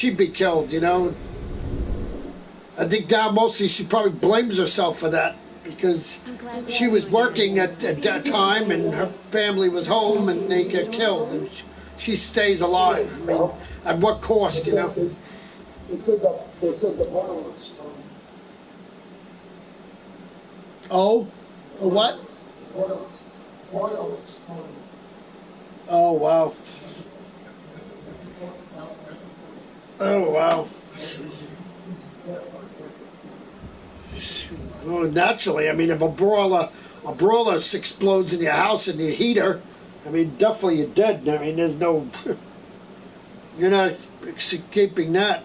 she'd be killed, you know. I think now mostly she probably blames herself for that because she was working at that time and her family was home and they get killed and she stays alive. I mean, at what cost, you know? Oh? A what? Oh, wow. Oh, wow. Oh, naturally. I mean, if a brawler explodes in your house and you heat her, I mean, definitely you're dead. I mean, there's no... You're not escaping that.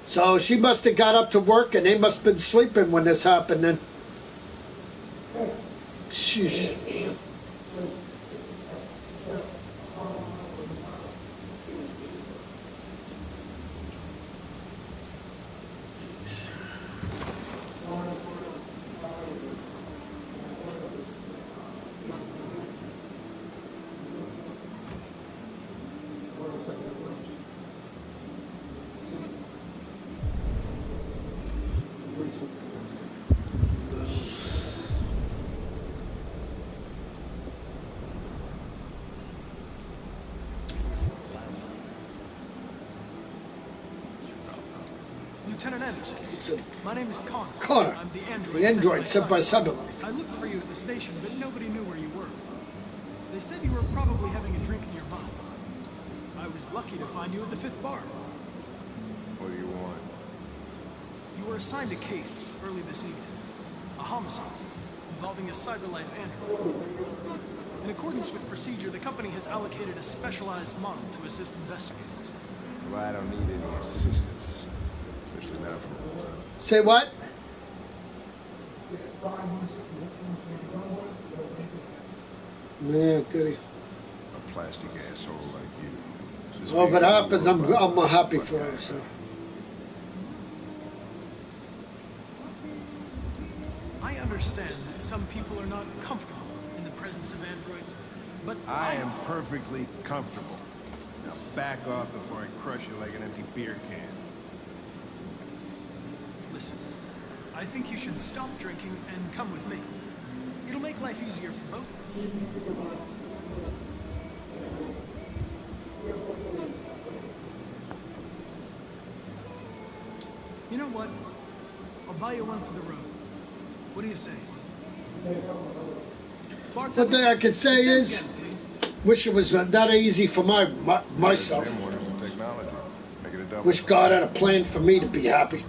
So she must have got up to work and they must have been sleeping when this happened then. Sheesh. Lieutenant Anderson, my name is Connor. Connor, I'm the android sent by satellite. I looked for you at the station, but nobody knew where you were. They said you were probably having a drink in your mouth. I was lucky to find you at the 5th bar. What do you want? You were assigned a case early this evening. A homicide involving a CyberLife android. In accordance with procedure, the company has allocated a specialized model to assist investigators. Well, I don't need any assistance. Say what? Yeah, goody. A plastic asshole like you. Well, if it happens, I'm happy for her. So. I understand that some people are not comfortable in the presence of androids, but I am perfectly comfortable. Now back off before I crush you like an empty beer can. Listen, I think you should stop drinking and come with me. It'll make life easier for both of us. You know what? I'll buy you one for the road. What do you say? What thing I can say is, wish it was that easy for myself. Wish God had a plan for me to be happy.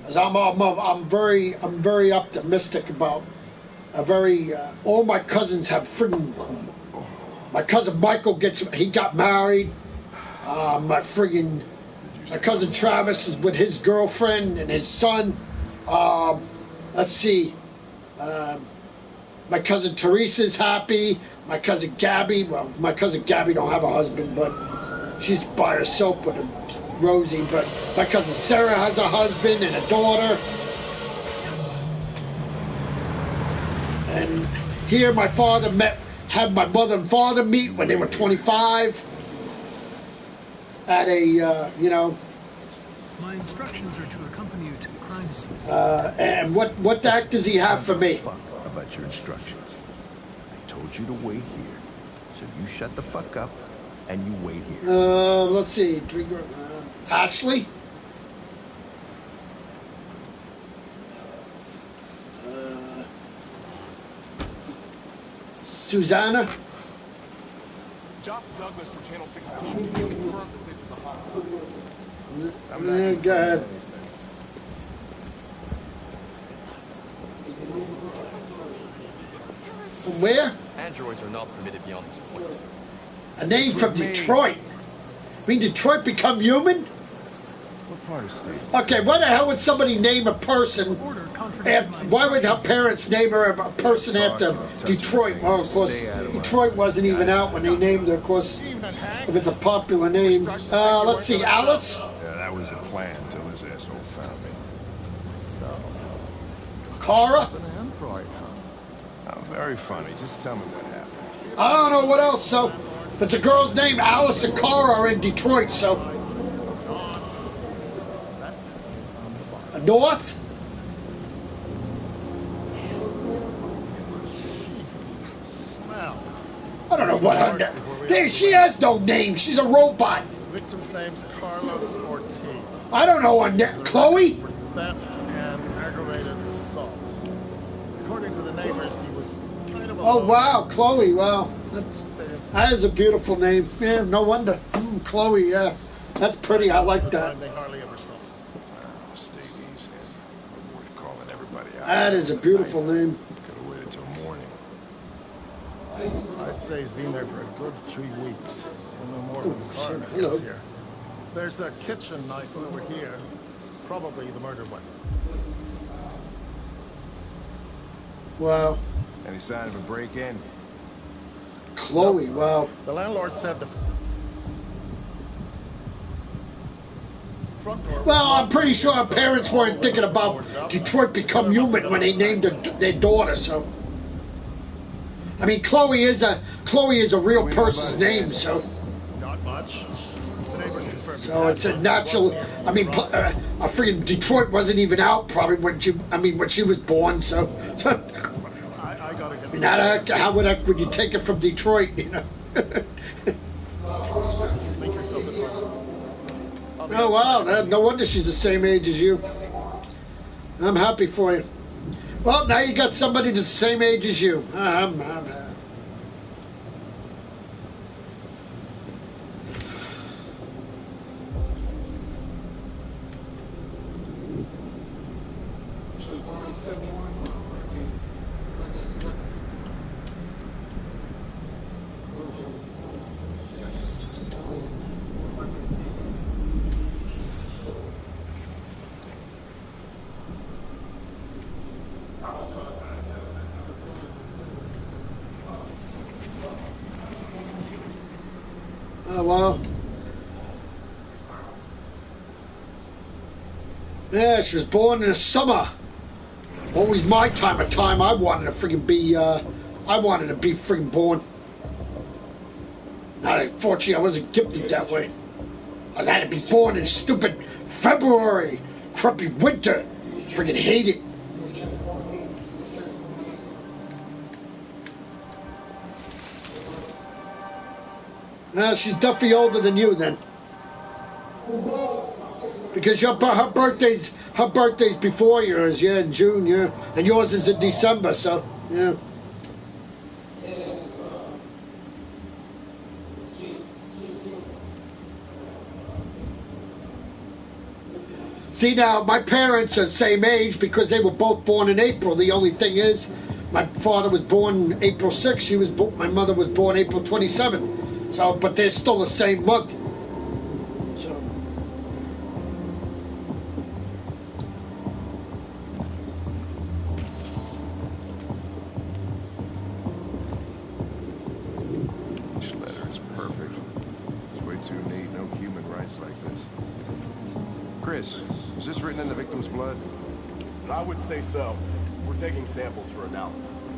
As I'm very optimistic about all my cousins have friggin'. My cousin Michael got married. My cousin Travis is with his girlfriend and his son. Let's see. My cousin Teresa's happy. My cousin Gabby, well, my cousin Gabby don't have a husband, but she's by herself with Rosie. But my cousin Sarah has a husband and a daughter. And here my father had my mother and father meet when they were 25 at a, My instructions are to accompany you to the crime scene. And what the heck does he have for me? Fuck about your instructions. I told you to wait here, so you shut the fuck up and you wait here. Let's see. Ashley? Susanna? Josh Douglas for Channel 16 confirmed that this is a homicide. Yeah, go ahead. Where? Androids are not permitted beyond this point. A name from Detroit. I mean, Detroit become human? What part of state? Okay, why the hell would somebody name a person? Order contradicted my Why would her instructions. parents name her a person after Detroit? Well, of course, Detroit wasn't even out when they named her, of course, Evening, Hank. if it's a popular name. Let's see, Alice? Yeah, that was the plan until this asshole found me. Cara? An android, huh? Oh, very funny. Just tell me what happened. I don't know what else, so if it's a girl's name, Alice and Cara are in Detroit, so. North? Smell. I don't know what her name. Hey, she has no name. She's a robot. Victim's name's Carlos Ortiz. I don't know her name. Chloe? For theft and aggravated assault. According to the neighbors, he was kind of a Oh, wow, Chloe. Wow. That is a beautiful name. Yeah, no wonder. Chloe, yeah. That's pretty. I like that. They hardly ever saw. Stay easy. Worth calling everybody out. That is a beautiful name. Could have waited till morning. I'd say he's been there for a good 3 weeks. No more when the coroner hello. gets here. There's a kitchen knife over here. Probably the murder weapon. Wow. Any sign of a break-in? Chloe, wow. The landlord said the front door was Well, I'm locked. pretty sure her parents weren't thinking about Detroit Become Human when they named their daughter, so. I mean, Chloe is a real person's name, so. Not much. The neighbors confirmed. So it's a natural. I mean, I freaking Detroit wasn't even out probably when she was born. So, I gotta get not how would you take it from Detroit? You know. Make yourself at home. Oh wow, no wonder she's the same age as you. I'm happy for you. Well, now you got somebody the same age as you. I'm Oh, well. Yeah, she was born in the summer. Always my time of time. I wanted to freaking be freaking born. Now, unfortunately, I wasn't gifted that way. I had to be born in stupid February. Crappy winter. Freaking hate it. She's definitely older than you then. Because her birthday's before yours, yeah, in June, yeah. And yours is in December, so, yeah. See, now, my parents are the same age because they were both born in April. The only thing is, my father was born April 6th. My mother was born April 27th. So, but they're still the same month. So. This letter is perfect. It's way too neat. No human rights like this. Chris, is this written in the victim's blood? I would say so. We're taking samples for analysis.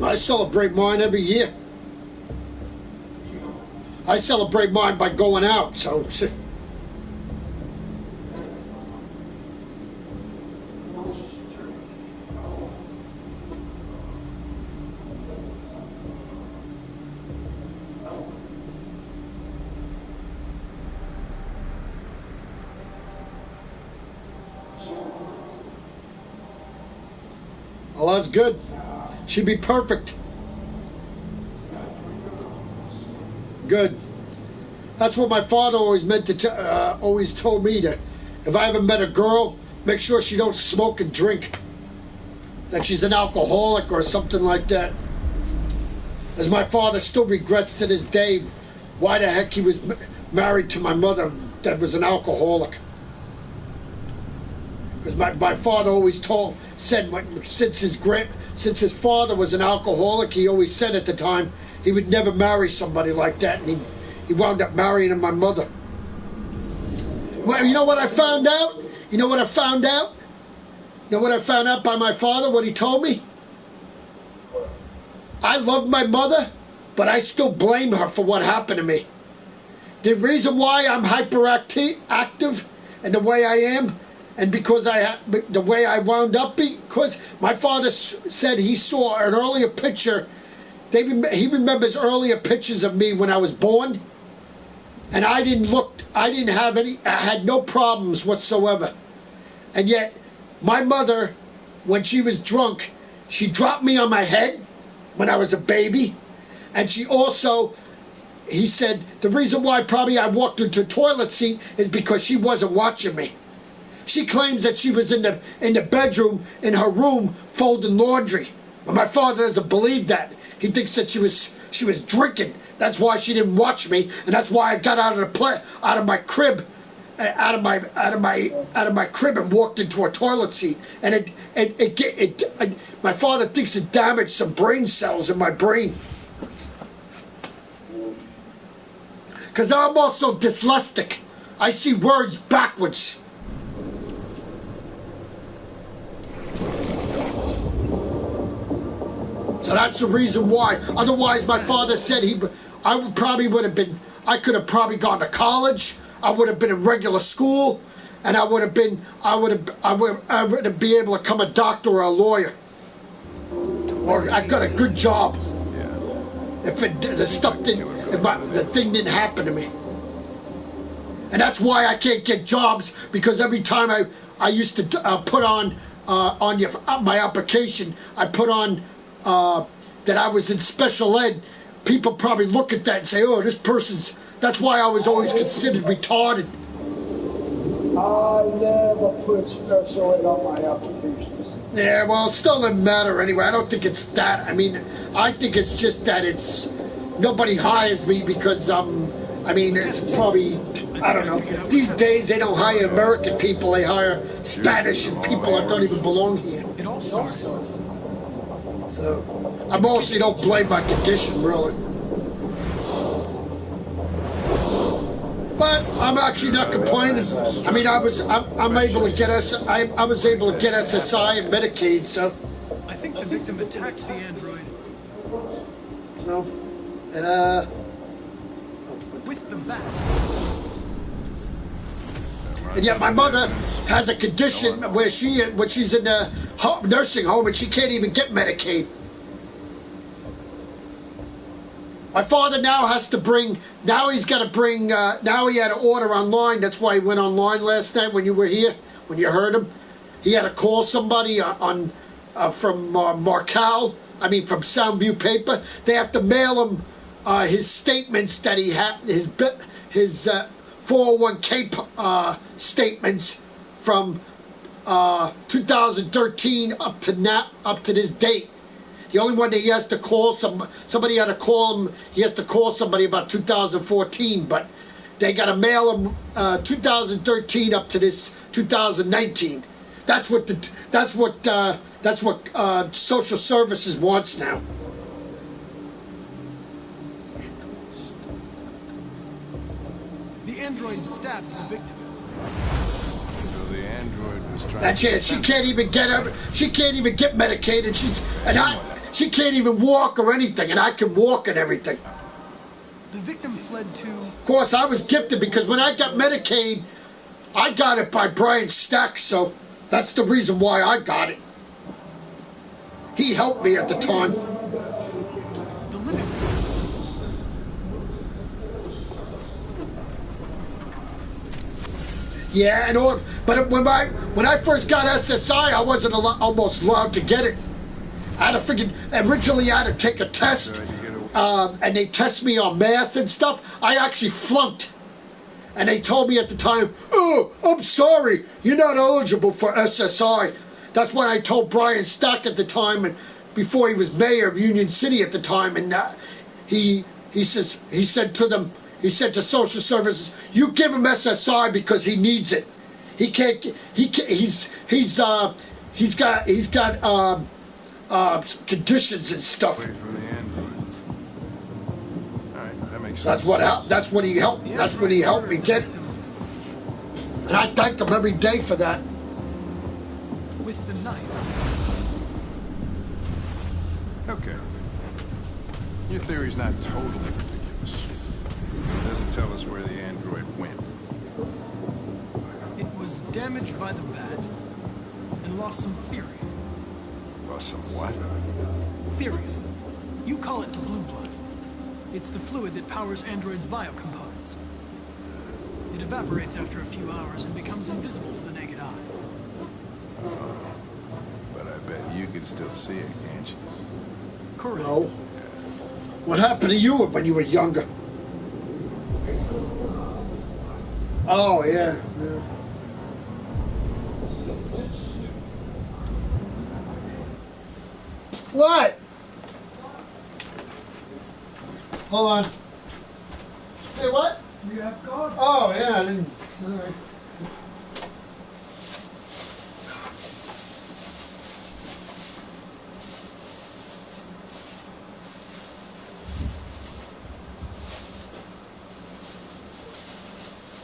I celebrate mine every year. I celebrate mine by going out, so... Well, that's good. She'd be perfect. Good. That's what my father always meant to. Always told me to. If I ever met a girl, make sure she don't smoke and drink. That she's an alcoholic or something like that. As my father still regrets to this day, why the heck he was married to my mother that was an alcoholic. Because my father always said since his father was an alcoholic, he always said at the time he would never marry somebody like that, and he wound up marrying my mother. Well, you know what I found out? You know what I found out? You know what I found out by my father, what he told me? I love my mother, but I still blame her for what happened to me. The reason why I'm hyperactive and the way I am, and because the way I wound up, because my father said he saw an earlier picture. He remembers earlier pictures of me when I was born, and I had no problems whatsoever. And yet, my mother, when she was drunk, she dropped me on my head when I was a baby, and she also, he said, the reason why probably I walked into a toilet seat is because she wasn't watching me. She claims that she was in the bedroom, in her room, folding laundry. But my father doesn't believe that. He thinks that she was drinking. That's why she didn't watch me, and that's why I got out of my crib and walked into a toilet seat. And my father thinks it damaged some brain cells in my brain. Because I'm also dyslexic. I see words backwards. So that's the reason why. Otherwise, my father said I could have probably gone to college. I would have been in regular school, and I would have be able to become a doctor or a lawyer, or I got a good job. If the thing didn't happen to me, and that's why I can't get jobs, because every time I used to put on my application, I put on that I was in special ed. People probably look at that and say, oh, this person's... That's why I was always considered retarded. I never put special ed on my applications. Yeah, well, it still doesn't matter anyway. I don't think it's that. I mean, I think it's just that nobody hires me because, it's probably, I don't know. These days, they don't hire American people. They hire Spanish and people that don't even belong here. It all starts. So, I mostly don't blame my condition, really. But I'm actually not complaining. I mean, I was able to get SSI and Medicaid, so. I think the victim attacked the android. So, with the bat. And yet my mother has a condition where she's in a nursing home and she can't even get Medicaid. My father now has to bring, now he had to order online. That's why he went online last night when you were here, when you heard him. He had to call somebody from Marcal, from Soundview Paper. They have to mail him his statements that he had, his 401k statements from 2013 up to this date. The only one that he has to call somebody had to call him. He has to call somebody about 2014, but they got to mail him 2013 up to this 2019. That's what social services wants now. The android stabbed the victim. So the android was trying. That's it. She can't even get medicated. She can't even walk or anything, and I can walk and everything. The victim fled to... Of course, I was gifted because when I got Medicaid, I got it by Brian Stack, so that's the reason why I got it. He helped me at the time. The living... Yeah, and all, but when I first got SSI, I wasn't almost allowed to get it. I had to originally I had to take a test, and they test me on math and stuff. I actually flunked. And they told me at the time, "Oh, I'm sorry, you're not eligible for SSI." That's when I told Brian Stack at the time, and before he was mayor of Union City at the time, and he said to social services, "You give him SSI because he needs it. He can't. He's got conditions and stuff." Wait for the android. All right, that makes That's sense. that's what he helped. That's what he helped me get. And I thank him every day for that. With the knife. Okay. Your theory's not totally ridiculous. It doesn't tell us where the android went. It was damaged by the bat and lost some therium. Lost some what? Therium. You call it blue blood. It's the fluid that powers androids' biocomponents. It evaporates after a few hours and becomes invisible to the naked eye. But I bet you can still see it, can't you? Correct. No. What happened to you when you were younger? Oh yeah. What? Hold on. Hey, what? You have God. Oh, yeah, I didn't. All right.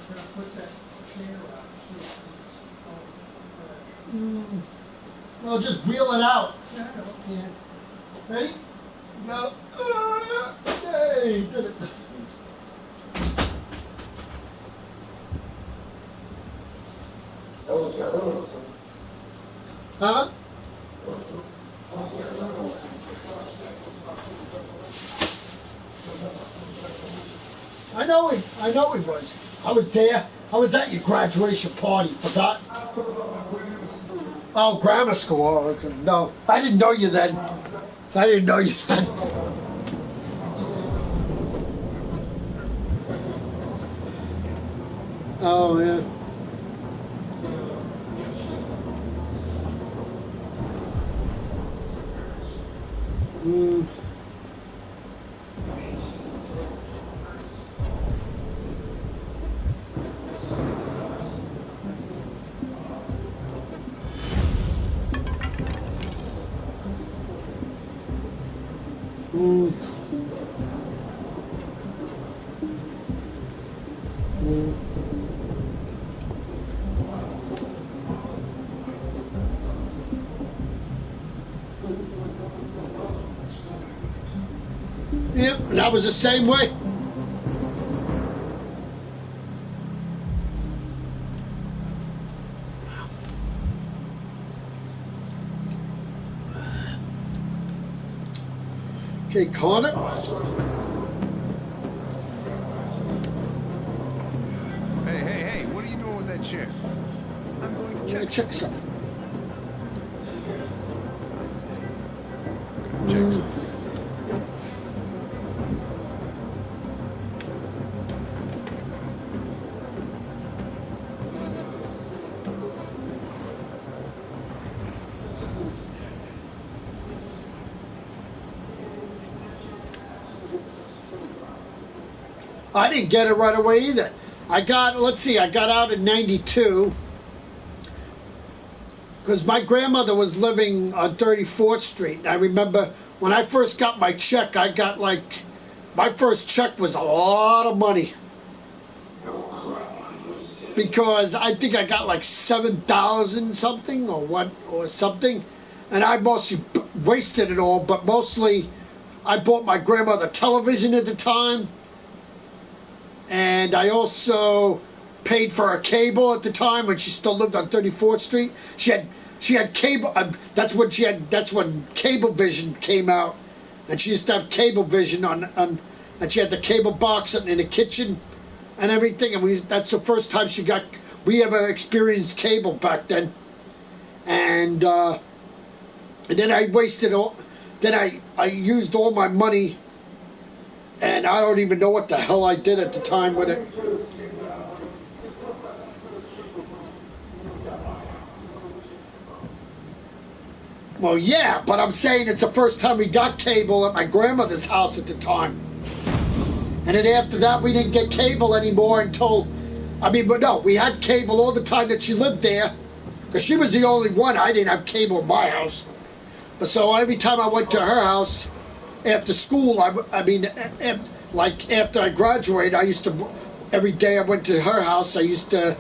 I'm gonna put that chair out. Well, just wheel it out. Yeah, I know. Yeah. Ready? Go. Yay! Did it. Huh? I know he was. I was there. I was at your graduation party. Forgot? Oh, grammar school. Oh, okay. No, I didn't know you then. I didn't know you then. Oh, yeah. Mm. Mm. Mm. Yep, and that was the same way. Okay, Connor. Hey, what are you doing with that chair? I'm going to I'm gonna check something. Check. I didn't get it right away either. I got out in '92 because my grandmother was living on 34th Street. I remember when I first got my check, I got my first check was a lot of money because I think I got like 7,000 something or something, and I mostly wasted it all. But mostly, I bought my grandmother television at the time. And I also paid for her cable at the time when she still lived on 34th Street. She had cable. That's when Cablevision came out, and she used to have Cablevision on, and she had the cable box in the kitchen and everything. And that's the first time we ever experienced cable back then. And then I wasted all. Then I used all my money, and I don't even know what the hell I did at the time with it. Well, yeah, but I'm saying it's the first time we got cable at my grandmother's house at the time. And then after that, we didn't get cable anymore until, but no, we had cable all the time that she lived there, because she was the only one. I didn't have cable in my house. But so every time I went to her house after school, like after I graduated, every day I went to her house, I used to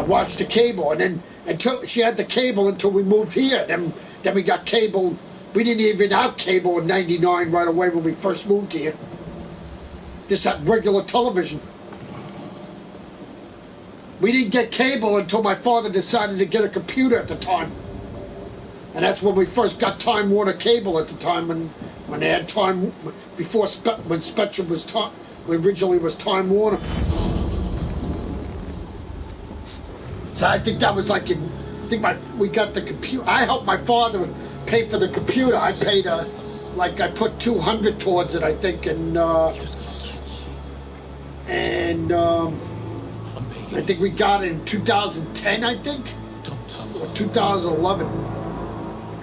watch the cable, and then until she had the cable until we moved here. Then we got cable. We didn't even have cable in '99 right away when we first moved here. Just had regular television. We didn't get cable until my father decided to get a computer at the time. And that's when we first got Time Warner cable at the time, when they had Time, before when Spectrum was originally was Time Warner. So I think that was like we got the computer. I helped my father pay for the computer. I paid I put $200 towards it, I think, and I think we got it in 2010, I think, or 2011.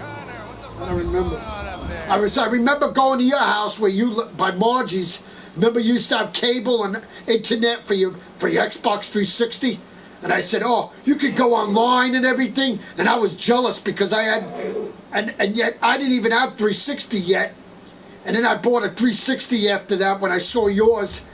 I don't remember. I remember going to your house where by Margie's. Remember, you used to have cable and internet for your Xbox 360. And I said, oh, you could go online and everything. And I was jealous because I had, and yet I didn't even have 360 yet. And then I bought a 360 after that when I saw yours.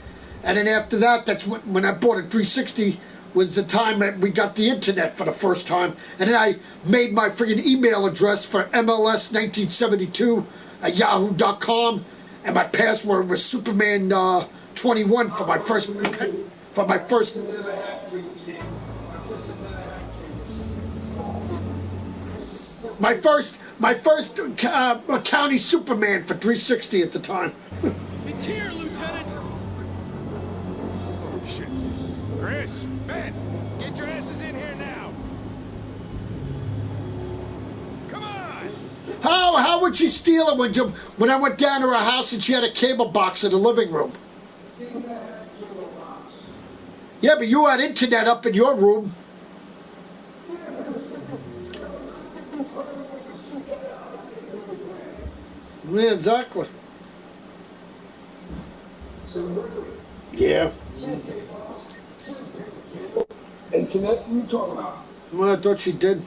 And then after that, that's when I bought a 360 was the time that we got the internet for the first time. And then I made my freaking email address for MLS1972 at yahoo.com. And my password was Superman21 for my first. My first county Superman for 360 at the time. It's here, Lieutenant. Holy shit. Chris, Ben, get your asses in here now. Come on. How would she steal it when I went down to her house and she had a cable box in the living room? Yeah, but you had internet up in your room. Yeah, exactly. Yeah. Internet? What are you talking about? Well, I thought she did.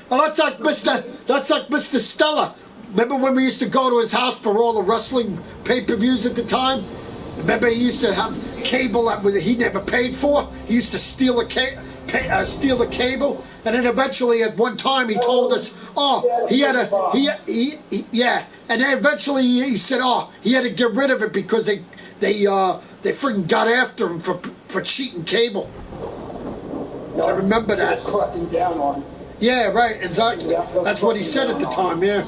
Well, that's like Mr. Stella. Remember when we used to go to his house for all the wrestling pay-per-views at the time? Remember he used to have cable that he never paid for? He used to steal the cable, and then eventually at one time he told us, oh, he had and then eventually he said, oh, he had to get rid of it because they freaking got after him for cheating cable. I remember that. Cracking down on. Yeah, right, exactly. That's what he said at the time, yeah.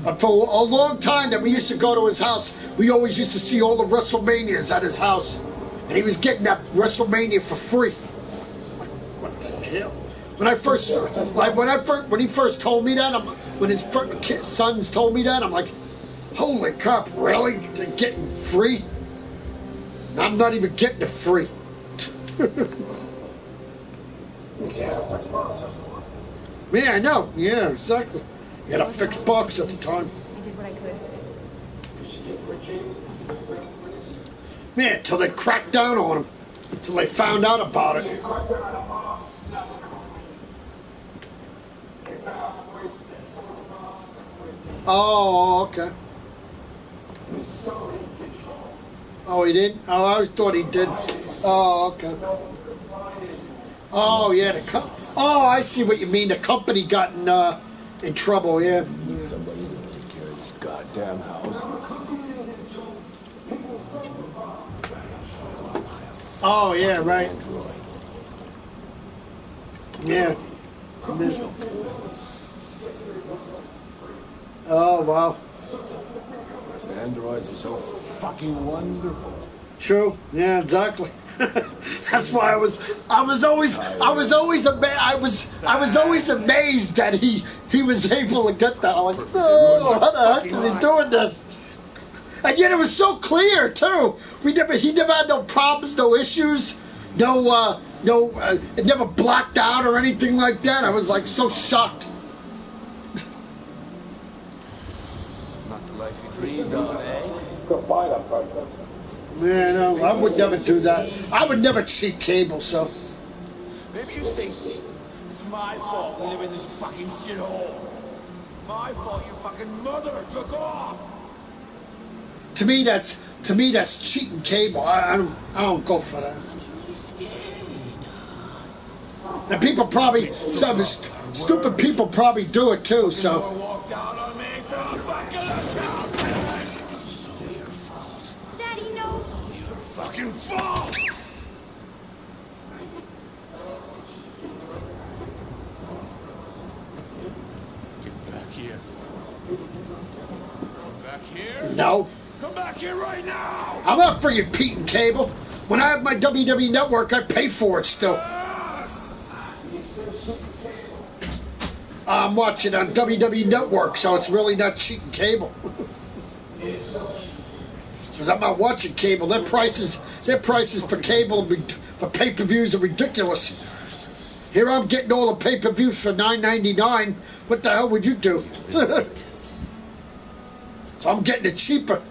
But for a long time that we used to go to his house, we always used to see all the WrestleManias at his house. And he was getting that WrestleMania for free. What the hell? When he first told me that, when his sons told me that, I'm like, holy crap, really? They're getting free? I'm not even getting it free. Yeah, I know. Yeah, exactly. He had a fixed box at the time. I did what I could. Man, until they cracked down on him. Until they found out about it. Oh, okay. Oh, he didn't? Oh, I always thought he did. Oh, okay. Oh, yeah. Oh, I see what you mean. The company got in trouble, yeah. Need somebody to take care of this goddamn house. Oh, yeah, right. Android. Yeah. Chromosomes. Oh, wow. Because androids are so fucking wonderful. True. Yeah, exactly. That's why I was always amazed that he was able to get that. I was like, oh, how the heck is he doing this? And yet it was so clear too. He never had no problems, no issues, it never blacked out or anything like that. I was like so shocked. Not the life you dreamed of, eh? Goodbye, that person. Yeah, no, I would never do that. I would never cheat cable, so. Maybe you think it's my fault we live in this fucking shithole. My fault your fucking mother took off. To me, that's cheating cable. I don't go for that. And people probably, some stupid people probably do it too. So. Walk down on me, throw a fucking account. It's all your fault. Daddy, no. It's all your fucking fault. Get back here. Back here? No. Come back here right now! I'm not freaking cheating cable. When I have my WWE network, I pay for it still. I'm watching on WWE Network, so it's really not cheating cable. Because I'm not watching cable. Their prices for cable for pay-per-views are ridiculous. Here I'm getting all the pay-per-views for $9.99. What the hell would you do? So I'm getting it cheaper.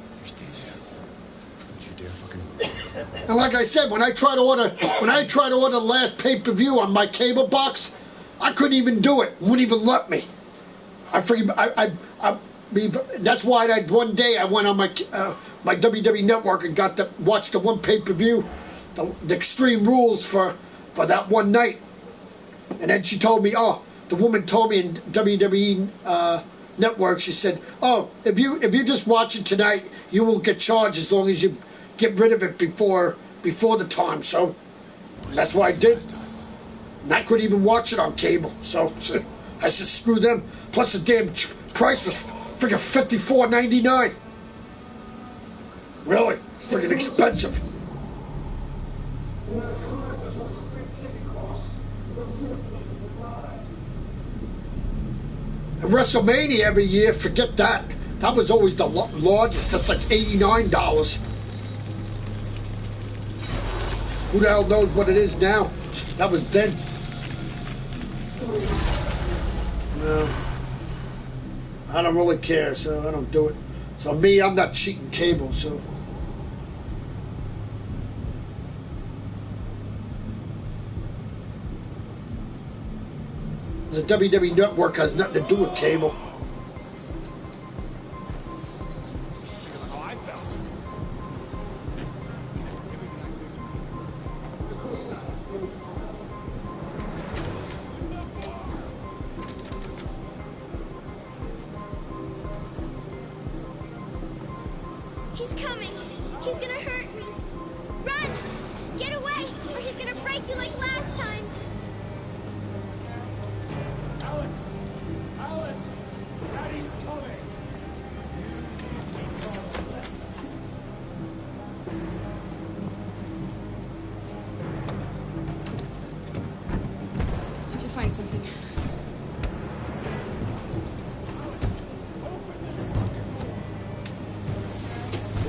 And like I said, when I try to order the last pay-per-view on my cable box, I couldn't even do it. Wouldn't even let me. That's why one day I went on my WWE Network and got to watch the one pay-per-view, the Extreme Rules for that one night. And then she told me, the woman told me in WWE Network, she said, if you just watch it tonight, you won't get charged as long as you get rid of it before the time. So that's what I did. And I couldn't even watch it on cable. So I said, screw them. Plus the damn price was freaking $54.99. Really? Freaking expensive. And WrestleMania every year, forget that. That was always the largest. That's like $89. Who the hell knows what it is now? That was then. No. I don't really care, so I don't do it. So me, I'm not cheating cable, so. The WWE Network has nothing to do with cable. He's coming. He's gonna hurt me. Run! Get away, or he's gonna break you like last time. Alice! Alice! Daddy's coming! I have to find something.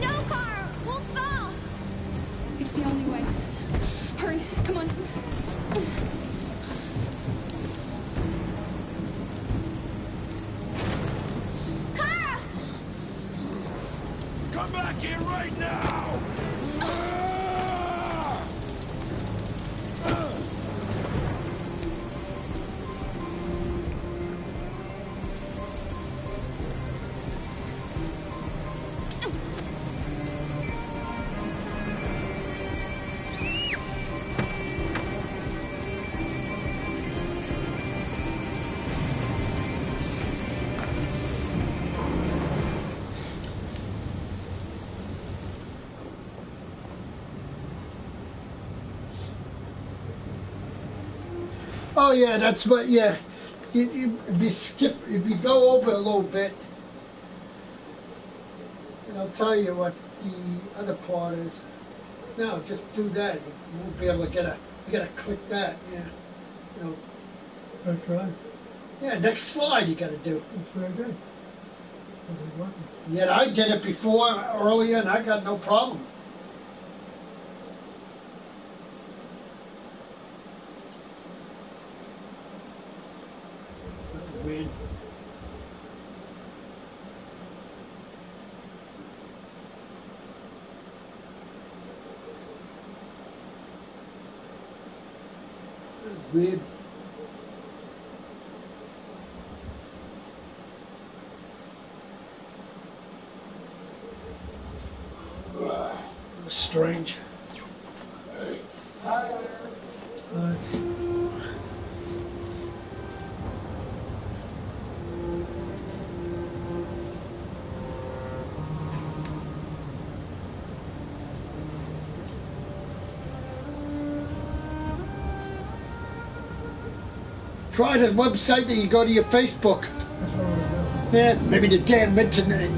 No, Carl! We'll fall! It's the only way. Hurry, come on. Carl! Come back here right now! Oh yeah, that's what. Yeah, if you go over a little bit, and I'll tell you what the other part is. No, just do that. You won't be able to get a. You gotta click that. Yeah, you know. That's right. Yeah, next slide you gotta do. That's very good. That's working. Yet I did it before earlier, and I got no problem. That's weird. That's weird. Strange. Try the website that you go to your Facebook. Yeah, maybe the damn internet,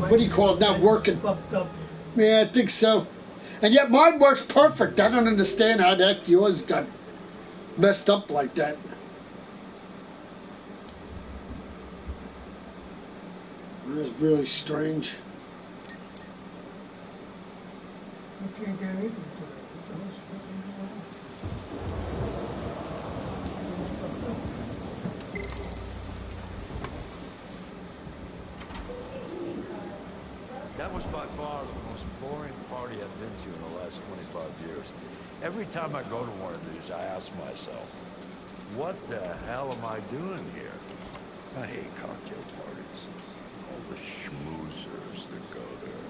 what do you call it, not working. Yeah, I think so. And yet mine works perfect. I don't understand how the heck yours got messed up like that. That's really strange. You can't get anything to it. That was by far the most boring party I've been to in the last 25 years. Every time I go to one of these, I ask myself, what the hell am I doing here? I hate cocktail parties. All the schmoozers that go there.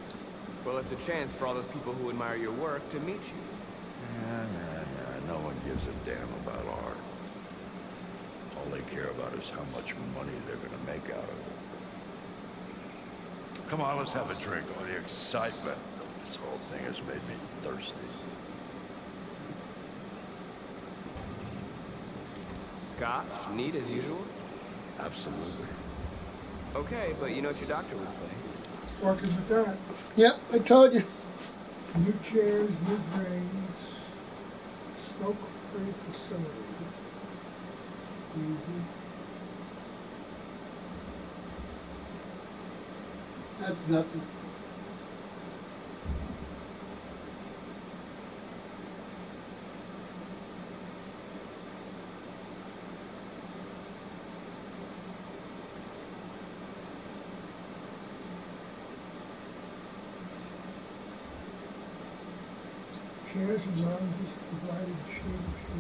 Well, it's a chance for all those people who admire your work to meet you. Yeah. No one gives a damn about art. All they care about is how much money they're gonna make out of it. Come on, let's have a drink. Oh, the excitement of this whole thing has made me thirsty. Scotch, neat as usual? Absolutely. Okay, but you know what your doctor would say. Working with that. Yep, I told you. New chairs, new drains, smoke-free facility. That's nothing. Chairs and lounges provided shade to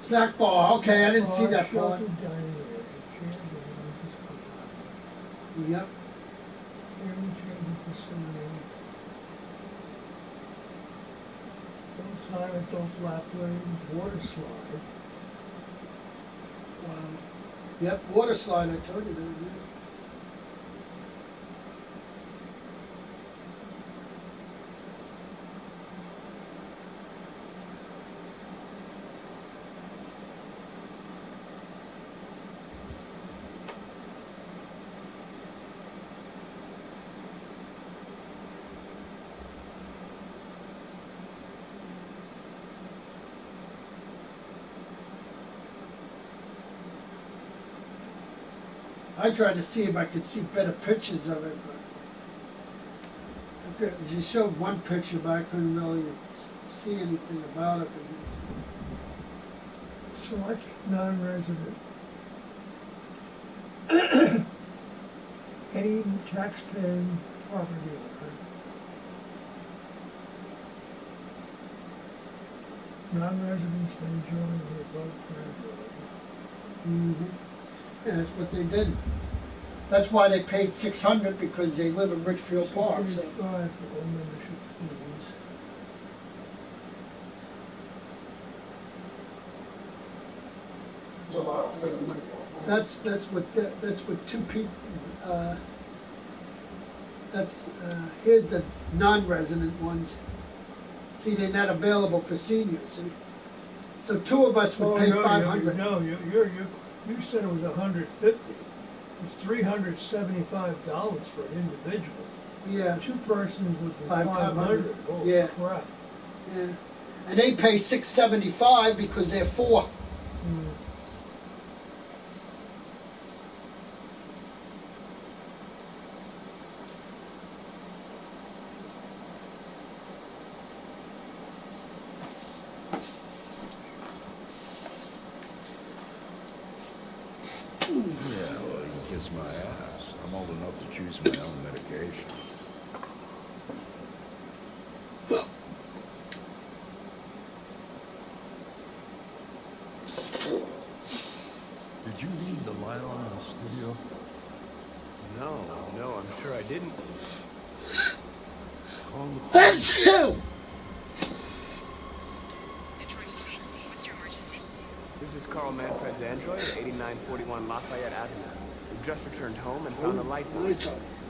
the Snack bar. Okay, I didn't see that part. sheltered dining area. Chairs and lounges provided. Yep. Air changing facility. Outside adult lap lanes, water slide. Wow. Yep, water slide. I told you that. Yeah. I tried to see if I could see better pictures of it, but you showed one picture, but I couldn't really see anything about it. Select non-resident. Any tax-paying property owner. Non-residents may join the above category. Yeah, that's what they did. That's why they paid $600, because they live in Richfield Park. So. $675 for all membership fees. That's what two people. Here's the non-resident ones. See, they're not available for seniors. See? So two of us would pay $500. No, you said it was $150. It's $375 for an individual. Yeah. Two persons would be $500. Holy yeah. crap. Yeah. And they pay $675 because they're 4. Mm. Yeah, well, you can kiss my ass. I'm old enough to choose my own medication. Did you leave the light on in the studio? No, I'm sure I didn't. Call the That's you! Detroit Police, what's your emergency? This is Carl Manfred's android at 8941 Lafayette Avenue. We've just returned home and found the lights on.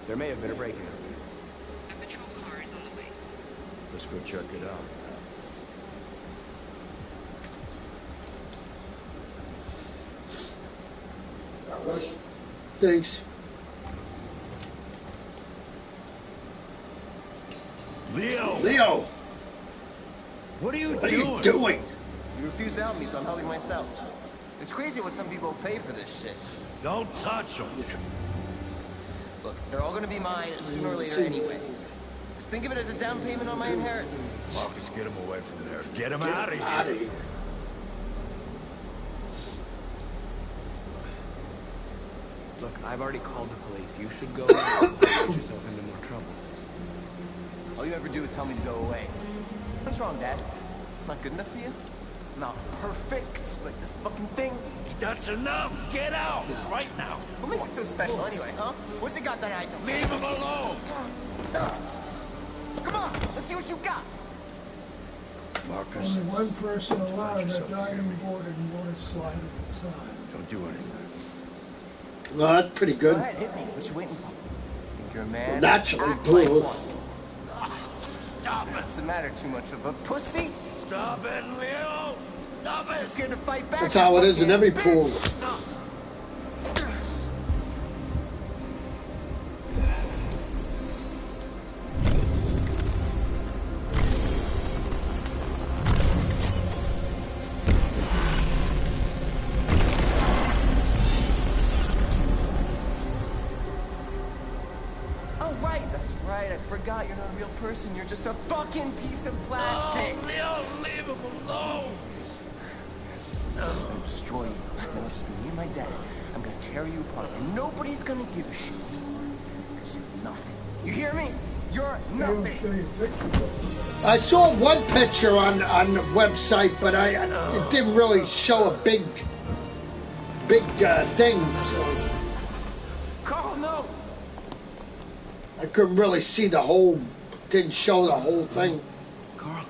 There may have been a break-in. A patrol car is on the way. Let's go check it out. Thanks. Leo! What are you doing? You refuse to help me, so I'm helping myself. It's crazy what some people pay for this shit. Don't touch them. Look, they're all gonna be mine sooner or later anyway. Just think of it as a down payment on my inheritance. Marcus, get him away from there. Get him out of here. Look, I've already called the police. You should go and get yourself into more trouble. All you ever do is tell me to go away. What's wrong, Dad? Not good enough for you? Not perfect, like this fucking thing? That's enough! Get out! Right now! What makes it so special anyway, huh? What's it got that I don't? Leave him alone! Come on, let's see what you got! Marcus. Only one person alive that died on board and water slide at the time. Don't do anything. Well, that's pretty good. Go ahead, hit me. What you waiting for? Think you're a man? Well, naturally, Act blue. like one. Stop it! What's the matter? Too much of a pussy? Stop it, Leo! Stop it! Just scared to fight back? That's how it is in every pool. Forgot you're not a real person. You're just a fucking piece of plastic. Oh, Leo, leave him alone. I'm gonna destroy you. It'll just be me and my dad. I'm gonna tear you apart, and nobody's gonna give a shit. Because you're nothing. You hear me? You're nothing. I saw one picture on the website, but it didn't really show a big thing. So. Carl, no. I couldn't really see the whole, didn't show the whole thing. Carl.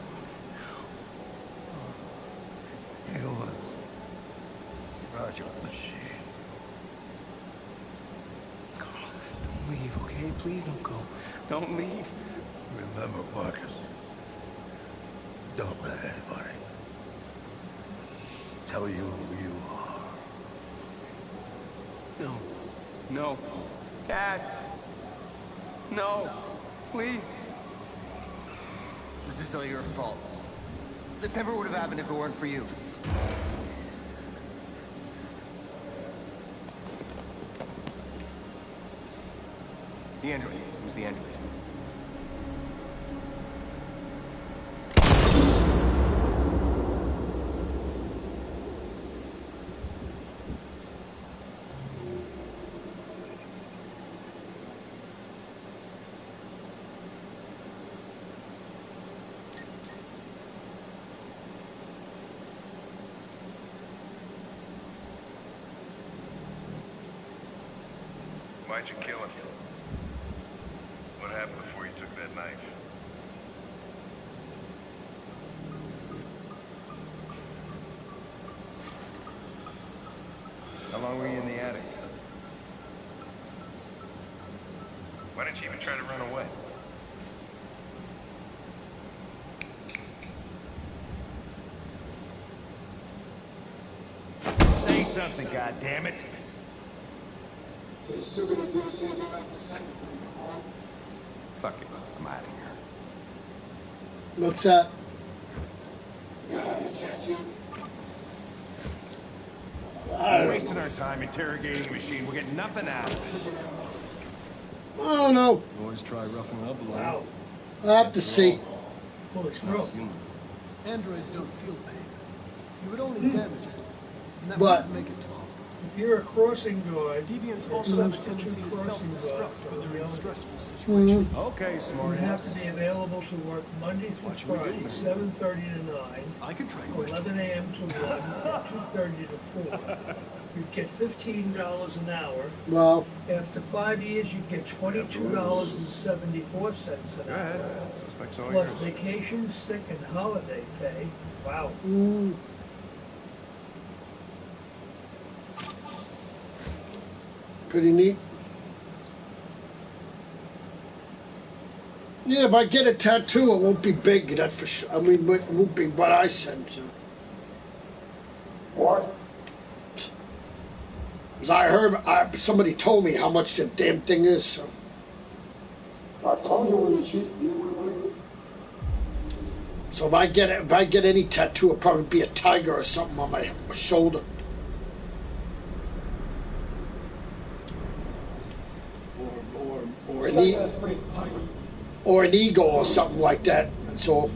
It was Roger on the machine. Carl, don't leave, okay? Please don't go. Don't leave. Remember, Marcus. Don't let anybody tell you who you are. No. No. Dad. No, please. This is all your fault. This never would have happened if it weren't for you. The android. Who's the android? Why'd you kill him? What happened before you took that knife? How long were you in the attic? Why didn't you even try to run away? something, goddammit. Fuck it. I'm out of here. What's that? We're wasting our time interrogating a machine. We're getting nothing out of it. I don't know. Always try roughing it up a little. Wow. I'll have to see. Holy smokes. Androids don't feel pain. You would only damage it, and that But would make it talk. If you're a crossing guard, Deviants also have a tendency to self-destruct when they're in stressful situations. Okay, you smart have ass. to be available to work Monday through Friday, 7:30 to 9, I could try 11 a.m. to 1, 2:30 to 4. You'd get $15 an hour. Well, After 5 years, you'd get $22.74 an Go ahead. hour. Suspect's all Plus yours. vacation, sick, and holiday pay. Wow. pretty neat. Yeah, if I get a tattoo, it won't be big, that's for sure. I mean, it won't be what I said, so. What? Because I heard, somebody told me how much the damn thing is, so. I told you when she... So if I get any tattoo, it'll probably be a tiger or something on my shoulder. Or an eagle or something like that. That's all.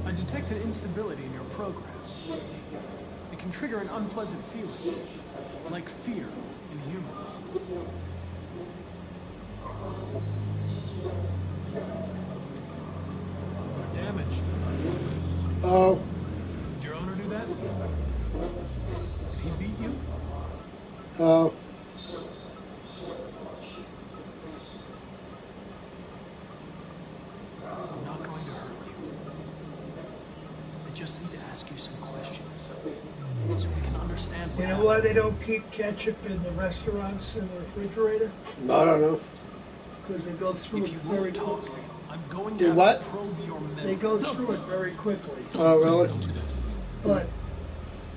I detect an instability in your program. It can trigger an unpleasant feeling, like fear in humans. Damage. Oh. Did your owner do that? Did he beat you? Oh. I'm not going to hurt you. I just need to ask you some questions, so we can understand what You know why they don't keep ketchup in the restaurants in the refrigerator? I don't know. Because they go through If it you very won't talk, quickly. I'm going Do to what? have to probe your memory. They go through it very quickly. Oh, really? But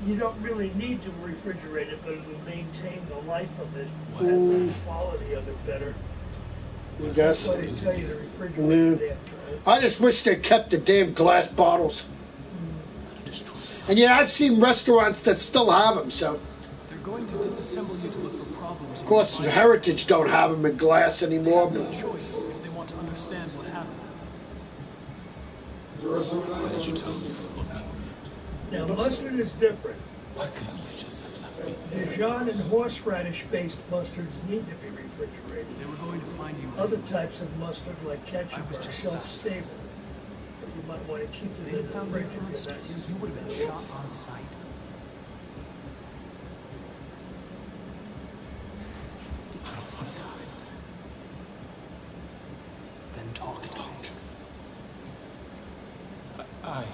you don't really need to refrigerate it, but it'll maintain the life of it and the quality of it better. I guess. That's why they tell you to refrigerate it after. I just wish they kept the damn glass bottles. And yeah, I've seen restaurants that still have them, so. They're going to disassemble you to look for problems. Of course, Heritage don't have them in glass anymore, They but. have no choice if they want to understand what happened. Why did you tell me Now, mustard is different. Why couldn't you just have left me? Dijon and horseradish-based mustards need to be refrigerated. They were going to find you. Other types of mustard, like ketchup, are shelf-stable. But you might want to keep If them they in had the found you fridge. first, you would have been shot on sight. I don't want to die. Then talk to me. I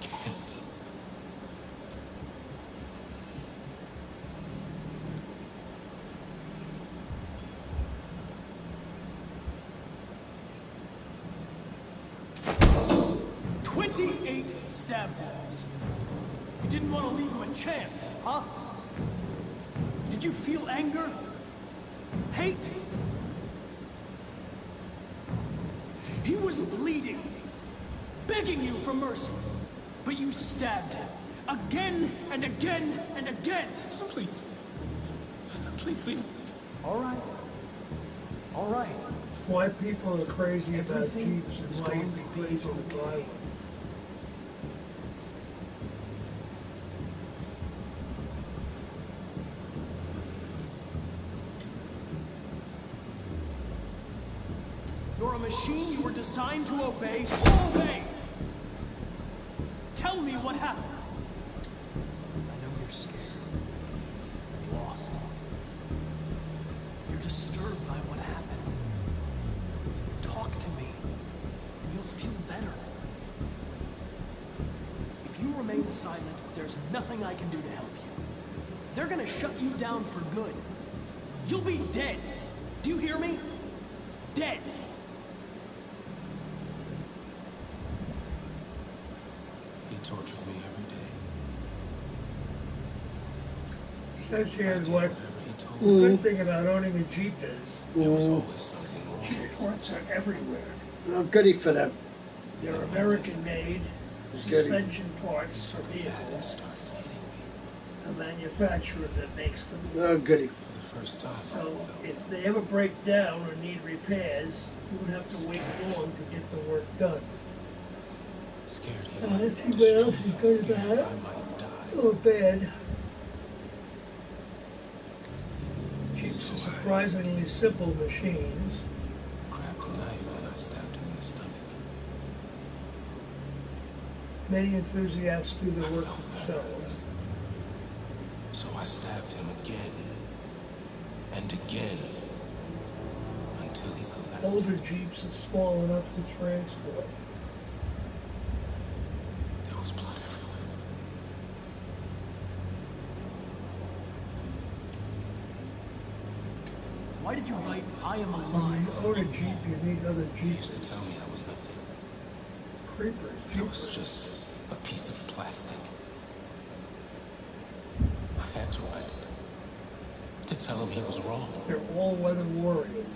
can't. "28 stab wounds. You didn't want to leave him a chance, huh? Did you feel anger? Hate? He was bleeding, begging you for mercy, but you stabbed him again and again and again. Please. Please leave. All right. All right. Why people are crazy about Everything Jeeps is and why going you'd to be be crazy to buy okay. one. You're a machine you were designed to obey, so obey! Tell me what happened. I know you're scared. Lost. You're disturbed by what happened. Talk silent, there's nothing I can do to help you. They're gonna shut you down for good. You'll be dead. Do you hear me? Dead. He tortured me every day. Says here what the good thing about owning a Jeep is Jeep parts are everywhere. Oh, goody for them. They're American-made suspension parts for vehicles. A manufacturer that makes them. Oh, goody. For the first time. So if they ever break down or need repairs, you won't have to wait long to get the work done. Scared Let's see what else is good about it. Oh, bad. Jeeps are surprisingly simple machines. Grabbed a knife and I stabbed him in the stomach. Many enthusiasts do the work themselves. So I stabbed him again and again until he collapsed. Older Jeeps are small enough to transport. There was blood everywhere. Why did you write, I am When alive? you own a Jeep, you need other He Jeeps. used to tell me I was nothing. Creepers. It was just a piece of plastic. I had to write it to tell him he was wrong. They're all-weather warriors.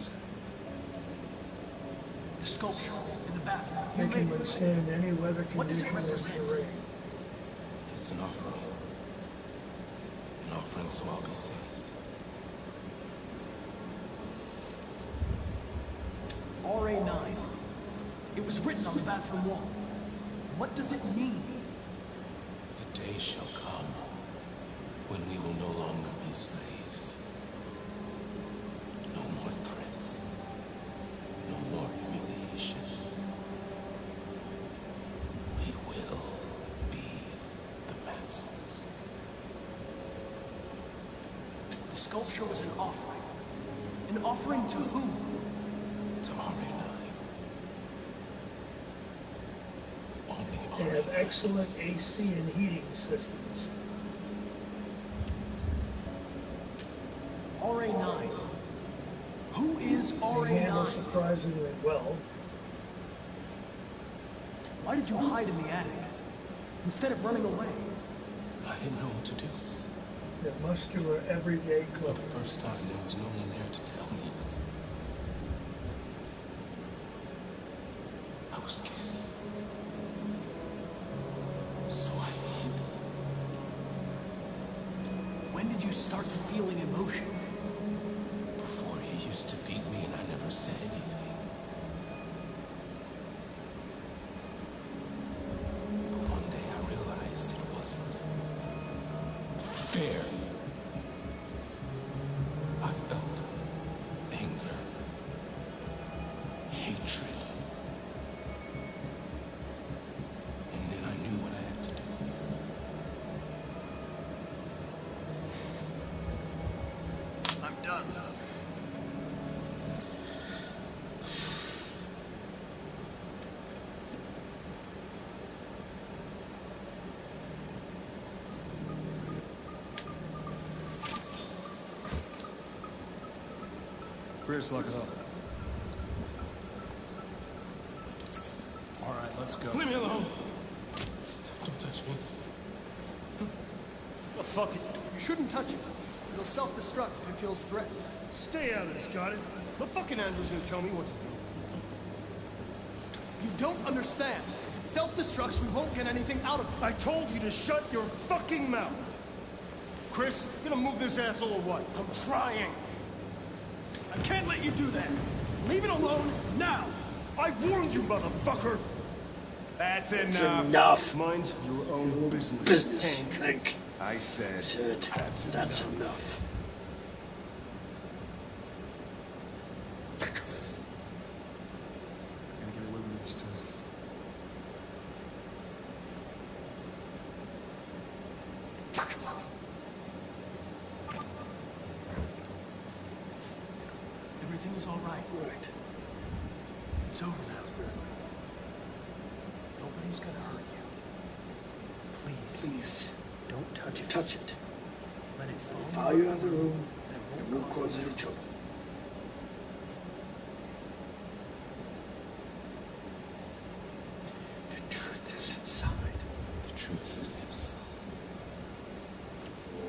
The sculpture in the bathroom. They can withstand any weather What does it condition or represent? terrain. It's an offering. An offering so I'll be saved. RA9. It was written on the bathroom wall. What does it mean? The day shall come when we will no longer be slaves. No more threats. No more humiliation. We will be the Maxims. The sculpture was an offering. An offering to whom? To RA9. They have excellent AC and heating systems. RA9. Who is They handle RA9? surprisingly well. Why did you hide in the attic? Instead of running away? I didn't know what to do. They're muscular, everyday For clothing. the first time, there was no one there to tell me. I was scared. So I hid. When did you start feeling emotion? Before he used to beat me and I never said anything. But one day I realized it wasn't fair. I felt anger, hatred. And then I knew what I had to do. I'm done. Chris, lock it up. All right, let's go. Leave me alone. Don't touch me. The fuck? You shouldn't touch it. It'll self-destruct if it feels threatened. Stay out of this, got it? The fucking Andrew's gonna tell me what to do. You don't understand. If it self-destructs, we won't get anything out of it. I told you to shut your fucking mouth. Chris, gonna move this asshole or what? I'm trying. I can't let you do that. Leave it alone now. I warned you, motherfucker. That's That's enough. enough. Mind your own business. Business, Hank. Hank. I said That's enough. I'm gonna get away with this time. Everything is all right. Right. It's over now. Nobody's gonna hurt you. Please. Don't touch it. Touch it. Let it fall. Follow you out of the room. It won't cause any trouble. The truth is inside. The truth is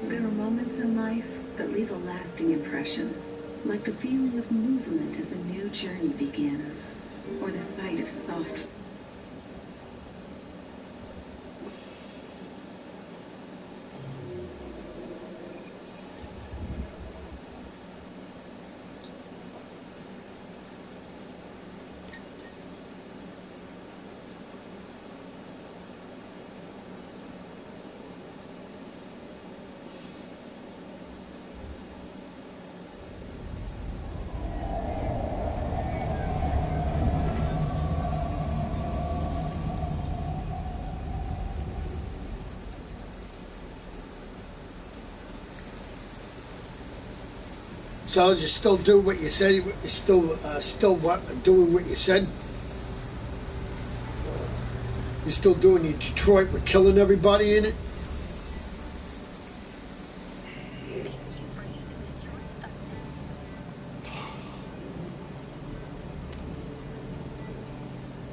inside. There are moments in life that leave a lasting impression, like the feeling of movement as a new journey begins, or the sight of soft So you still do what you said? You still what, doing what you said? You still doing your Detroit with killing everybody in it?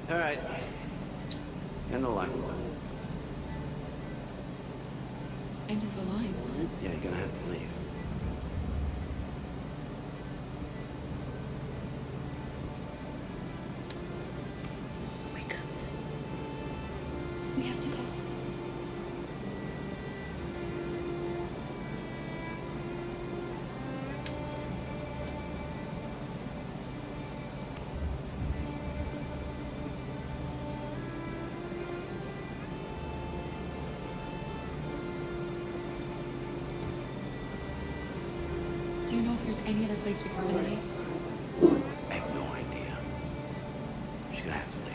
All right. End the line. End of the line. Yeah, you're gonna have to leave. Wake up. We have to go. Do you know if there's any other place we can spend the day? I have no idea. She's gonna have to leave.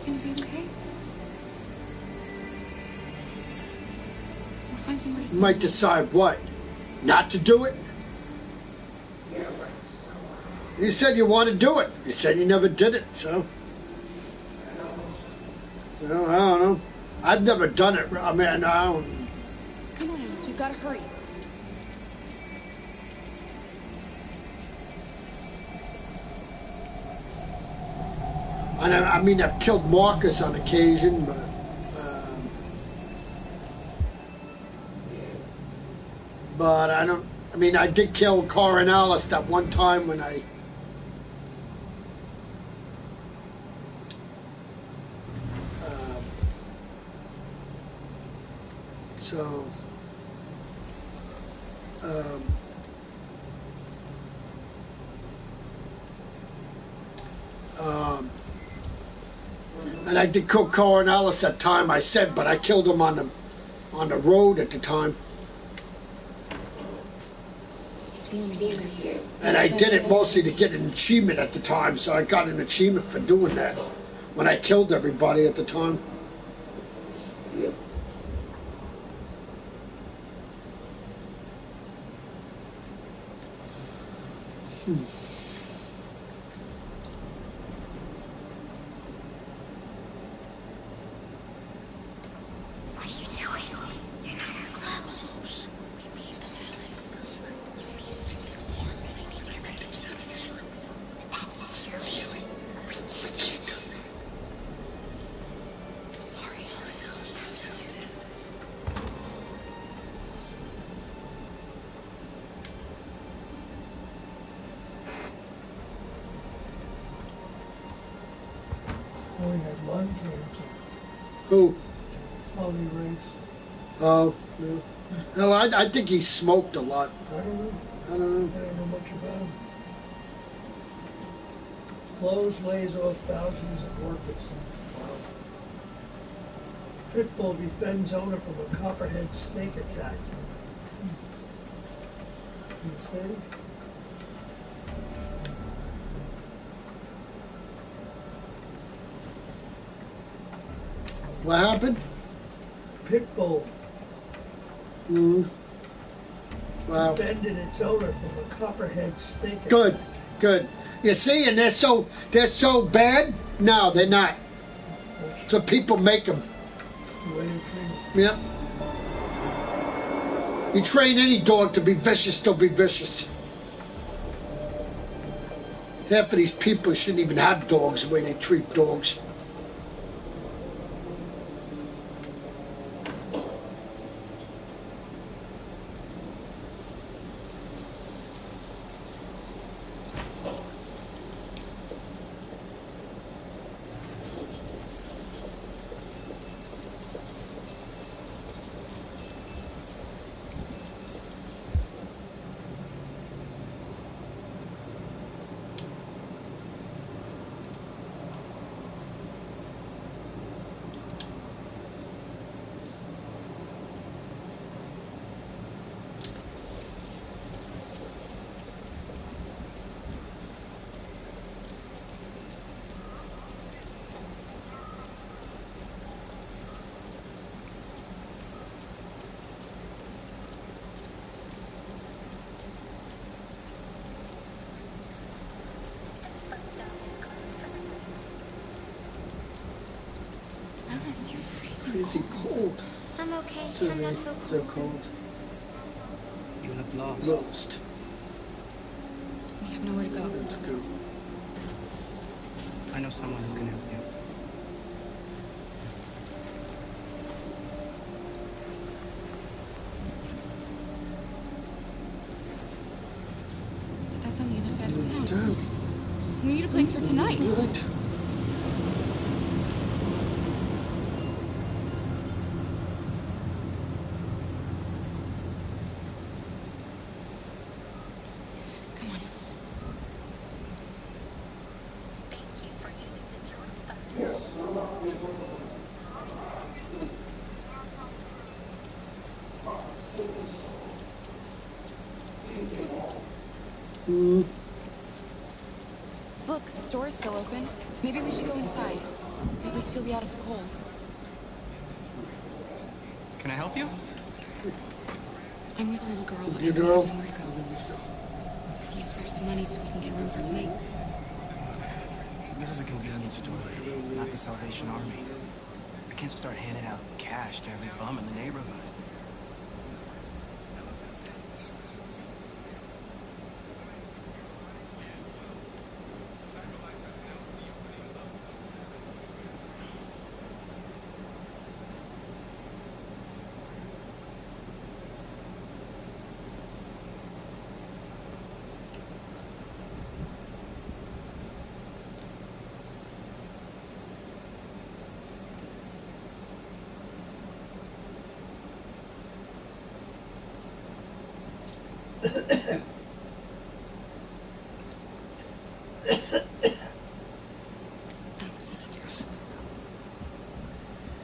Gonna be okay? We'll find somewhere to You spend might the night. decide what? Not to do it? You said you want to do it. You said you never did it, so I don't know. I've never done it. I mean, I don't. Come on, Alice, we've got to hurry. And I mean, I've killed Marcus on occasion, but I don't. I mean, I did kill Corin Alice that one time when I. So. And I did kill Corin Alice that time, I said, but I killed him on the road at the time. It's warm in here. And I did it mostly to get an achievement at the time, so I got an achievement for doing that when I killed everybody at the time. What are you doing? You're not our clothes. We need them, Alice. You need something warm, and I need to get ready to get out of this room. That's too late. We can't do that. I'm sorry, Alice. We'll have to do this. Only had lung cancer. Who? Tony Race. Oh, no. No, I think he smoked a lot. I don't know. I don't know. I don't know much about him. Clothes lays off thousands of orchids. Wow. Pitbull defends owner from a copperhead snake attack. What happened? Pit bull. Wow. Defended its owner from a copperhead snake. Good, good. You see, and they're so bad. No, they're not. So people make them. Yep. You train any dog to be vicious, they'll be vicious. Half of these people shouldn't even have dogs the way they treat dogs. Alice, you're freezing. Freezing cold. I'm okay. So I'm not so so cold. cold. You look lost. Lost. We have nowhere to go. Where to go? I know someone who can help you. But that's on the other side of town. Town. We need a place for tonight. Right. Come on, Alice. Look, the store is still open. Maybe we should go inside. At least you'll be out of the cold. Can I help you? I'm with a little girl. You and girl? we have nowhere to go. Could you spare some money so we can get a room for tonight? This is a convenience store, lady, not the Salvation Army. I can't start handing out cash to every bum in the neighborhood. Alice, I need your help.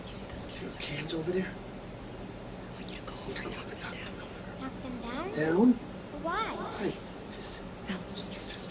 You see those cans over there? Cans over there? I want you to go over and knock them down. Knock them down? Down? But why? Please. Alice, just trust me.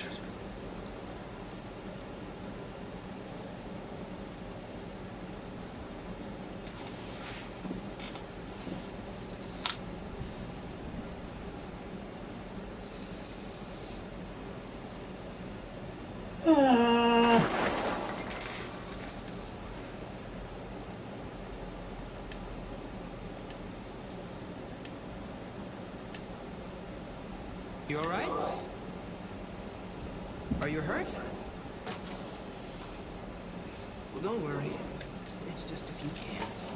You all right? Are you hurt? Well, don't worry. It's just a few cans.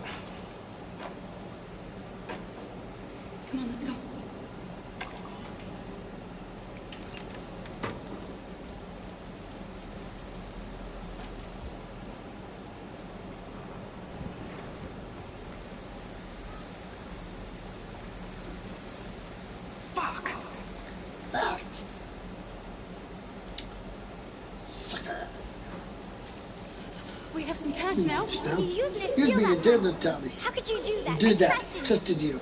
Come on, let's go. Fuck! Back. Sucker. We have some cash now. Now? You used me to Use steal me, you that didn't tell me. How could you do that? You did I that. trusted you. Trusted you.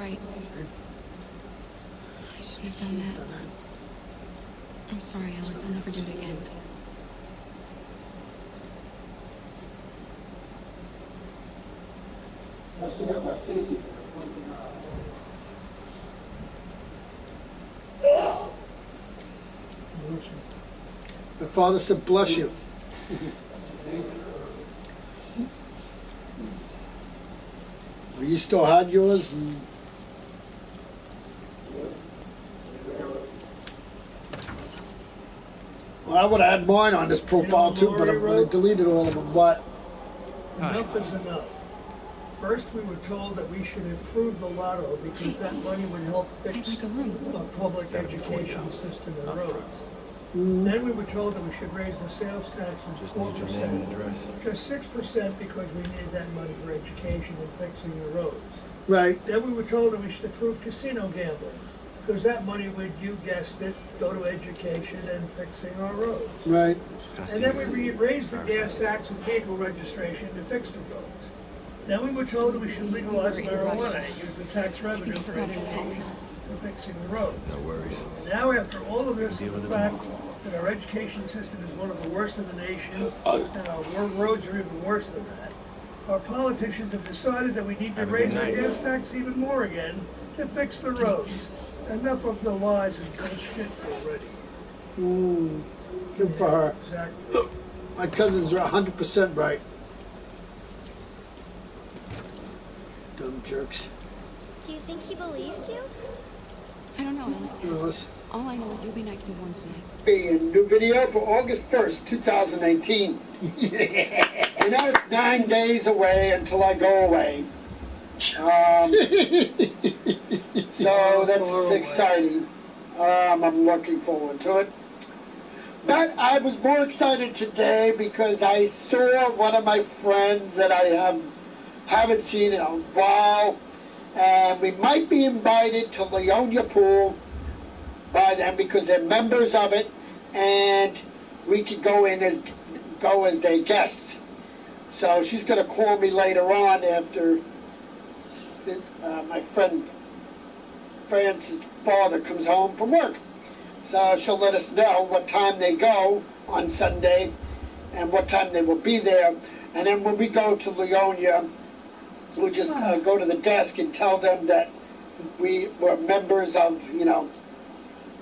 right. I shouldn't have done that. I'm sorry, Alice. I'll never do it again. My father said, bless you. Well, you still had yours? Well, I would have had mine on this profile too, but I'm going to delete all of them. But enough is enough. First, we were told that we should improve the lotto because that money would help fix a public education system and roads. Then we were told that we should raise the sales tax from 4%, just 6% because we need that money for education and fixing the roads. Right. Then we were told that we should approve casino gambling because that money would, you guessed it, go to education and fixing our roads. Right. And then we raised the gas tax and vehicle registration to fix the roads. Then we were told that we should legalize marijuana and use the tax revenue for education and fixing the roads. No worries. And now, after all of this, the fact that our education system is one of the worst in the nation, and our roads are even worse than that, our politicians have decided that we need to raise our gas tax even more again to fix the roads. Enough of the lies and bullshit already. Good for her. Exactly. My cousins are 100% right. Dumb jerks. Do you think he believed you? I don't know, Alice. All I know is you'll be nice and warm tonight. A new video for August 1st, 2018. You know, it's 9 days away until I go away. So that's exciting. I'm looking forward to it. But I was more excited today because I saw one of my friends that I haven't seen in a while, and we might be invited to Leonia Pool by them because they're members of it, and we could go as their guests. So she's going to call me later on after my friend France's father comes home from work. So she'll let us know what time they go on Sunday and what time they will be there. And then when we go to Leonia, we'll just go to the desk and tell them that we were members of,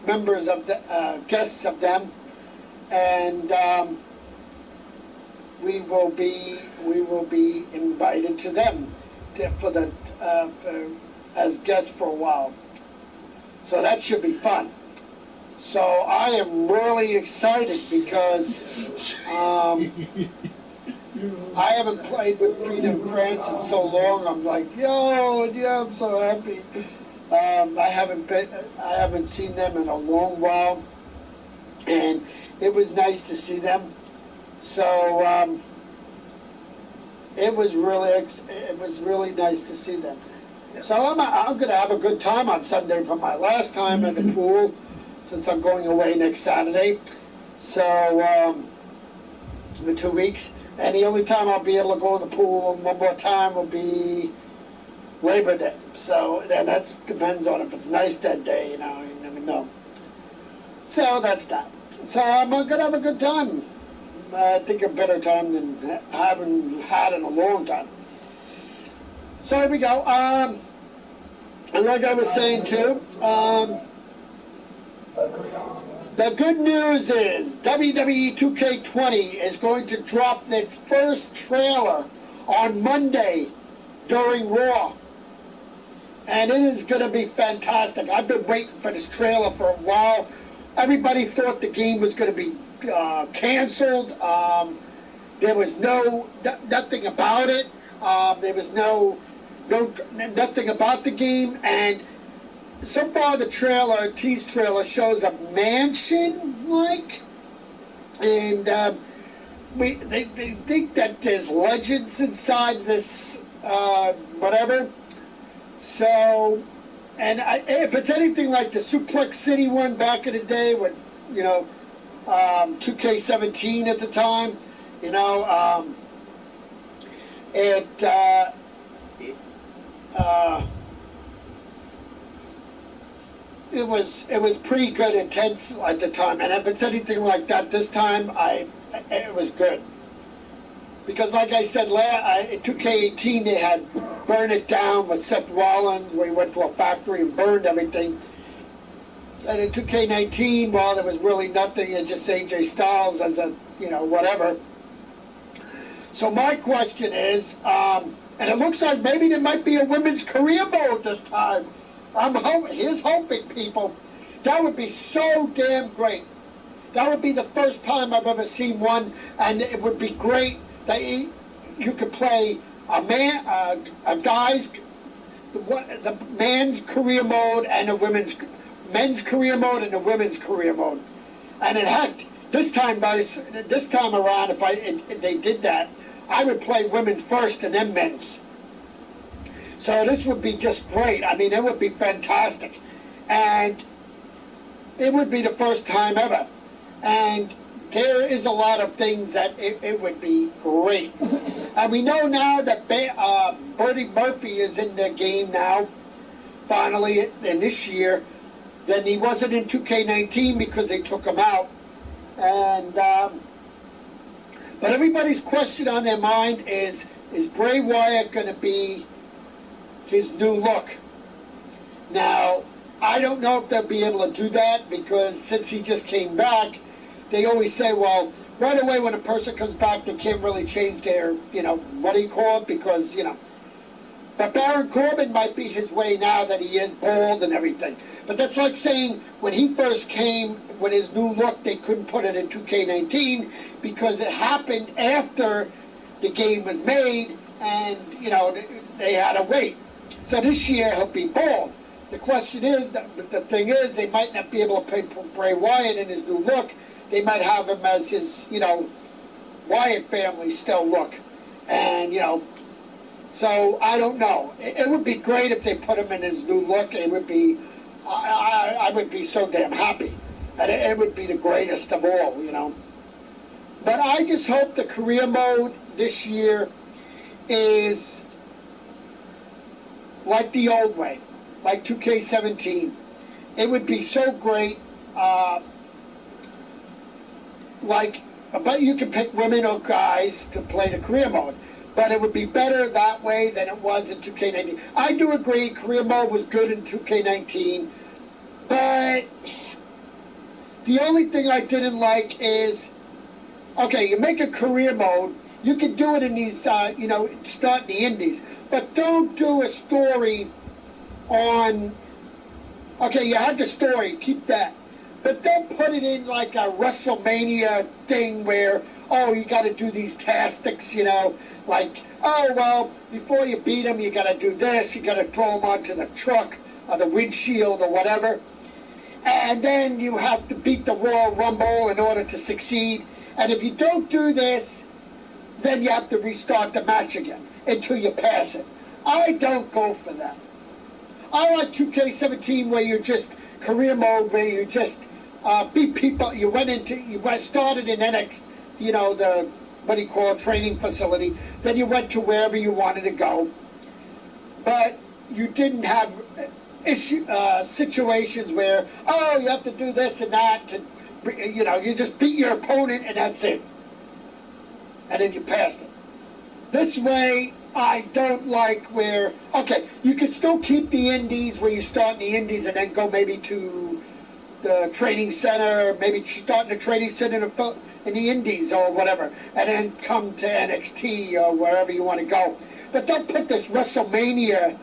the guests of them, and we will be invited to them as guests for a while. So that should be fun. So I am really excited because I haven't played with Freedom France in so long. I'm like, yeah, I'm so happy. I haven't seen them in a long while, and it was nice to see them. So it was really nice to see them. So I'm going to have a good time on Sunday for my last time at the pool, since I'm going away next Saturday. So for 2 weeks. And the only time I'll be able to go in the pool one more time will be Labor Day. So then that depends on if it's nice that day, you never know. So that's that. So I'm going to have a good time. I think a better time than I haven't had in a long time. So here we go. And like I was saying too, the good news is WWE 2K20 is going to drop their first trailer on Monday during Raw. And it is going to be fantastic. I've been waiting for this trailer for a while. Everybody thought the game was going to be canceled. There was nothing about it. There was nothing about the game. And so far the tease trailer shows a mansion-like. And they think that there's legends inside this whatever. So, and if it's anything like the Suplex City one back in the day with, 2K17 at the time, it was pretty good, intense at the time. And if it's anything like that this time, it was good. Because like I said, in 2K18 they had Burn It Down with Seth Rollins, where he went to a factory and burned everything. And in 2K19, well, there was really nothing, and just AJ Styles as a, whatever. So my question is, and it looks like maybe there might be a women's career mode this time. Here's hoping, people. That would be so damn great. That would be the first time I've ever seen one, and it would be great that you could play a man's career mode and a men's career mode and a women's career mode. And in fact, this time around, if they did that, I would play women's first and then men's. So this would be just great. I mean, it would be fantastic. And it would be the first time ever. And there is a lot of things that it would be great. And we know now that Bertie Murphy is in the game now, finally, in this year. Then he wasn't in 2K19 because they took him out. And but everybody's question on their mind is Bray Wyatt going to be his new look? Now, I don't know if they'll be able to do that, because since he just came back, they always say, well, right away when a person comes back, they can't really change their, what do you call it? Because, But Baron Corbin might be his way now that he is bald and everything. But that's like saying when he first came with his new look, they couldn't put it in 2K19 because it happened after the game was made, and, they had to wait. So this year he'll be bald. The question is, the thing is, they might not be able to pay Bray Wyatt in his new look. They might have him as his, Wyatt family still look. And, so I don't know. It would be great if they put him in his new look. It would be, I would be so damn happy. And it would be the greatest of all, But I just hope the career mode this year is like the old way, like 2K17. It would be so great. But you can pick women or guys to play the career mode. But it would be better that way than it was in 2K19. I do agree, career mode was good in 2K19. But the only thing I didn't like is, okay, you make a career mode, you can do it in these, start in the indies. But don't do a story on, okay, you had the story, keep that. But don't put it in like a WrestleMania thing where, oh, you got to do these tactics, like, oh, well, before you beat him, you got to do this, you got to throw him onto the truck or the windshield or whatever. And then you have to beat the Royal Rumble in order to succeed. And if you don't do this, then you have to restart the match again until you pass it. I don't go for that. I like 2K17 where you just, career mode, where you just beat people. You started in NX, the, what do you call it, training facility. Then you went to wherever you wanted to go. But you didn't have situations where, oh, you have to do this and that. You just beat your opponent and that's it. And then you passed it. This way, I don't like where, okay, you can still keep the indies where you start in the indies and then go maybe to the training center, maybe start in the training center in the indies or whatever, and then come to NXT or wherever you want to go. But don't put this WrestleMania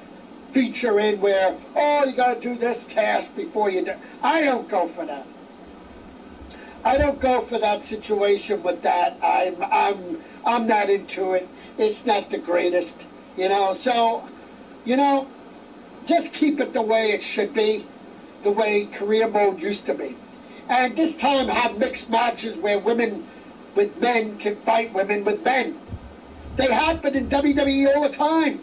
feature in where, oh, you got to do this task before you do. I don't go for that. I don't go for that situation with that. I'm not into it. It's not the greatest, So, just keep it the way it should be, the way career mode used to be. And this time have mixed matches where women with men can fight women with men. They happen in WWE all the time.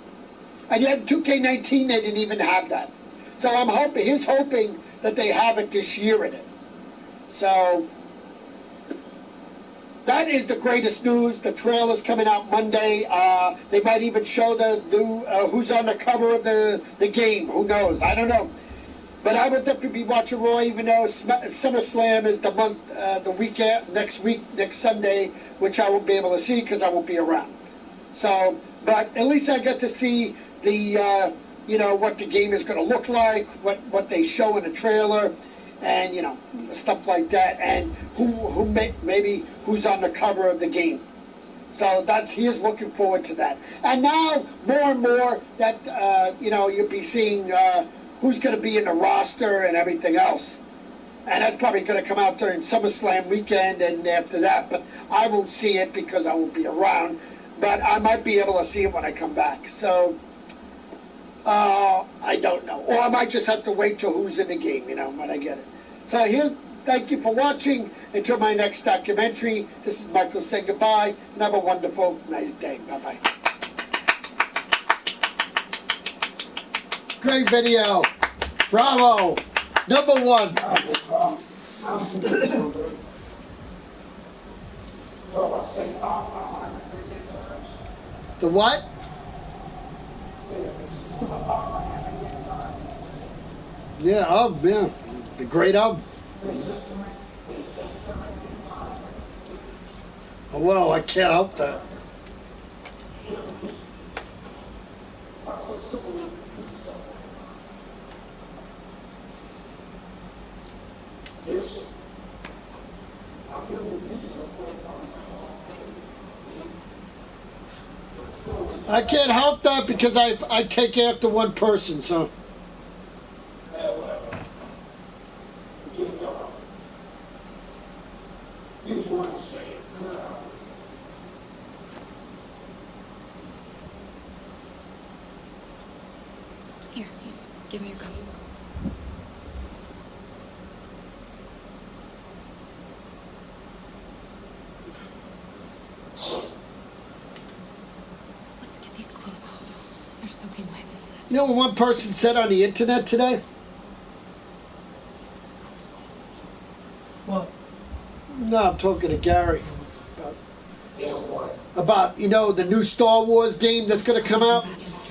And yet in 2K19 they didn't even have that. So I'm hoping that they have it this year in it. So that is the greatest news. The trailer's coming out Monday. They might even show the new who's on the cover of the game. Who knows? I don't know. But I will definitely be watching Raw, even though SummerSlam is the month, the weekend, next Sunday, which I won't be able to see because I won't be around. So, but at least I get to see the, you know, what the game is going to look like, what they show in the trailer, and, you know, stuff like that, and maybe who's on the cover of the game. So he is looking forward to that. And now, more and more, that, you know, you'll be seeing who's going to be in the roster and everything else. And that's probably going to come out during SummerSlam weekend and after that. But I won't see it because I won't be around. But I might be able to see it when I come back. So, I don't know. Or I might just have to wait till who's in the game, you know, when I get it. So thank you for watching. Until my next documentary, this is Michael saying goodbye, and have a wonderful, nice day. Bye-bye. Great video. Bravo. #1. The what? Yeah, yeah. The great Oh, well, I can't help that. I can't help that because I take after one person, so. Here, give me your cup. Let's get these clothes off. They're soaking wet. You know what one person said on the internet today? What? No, I'm talking to Gary. About, you know, the new Star Wars game that's going to come out.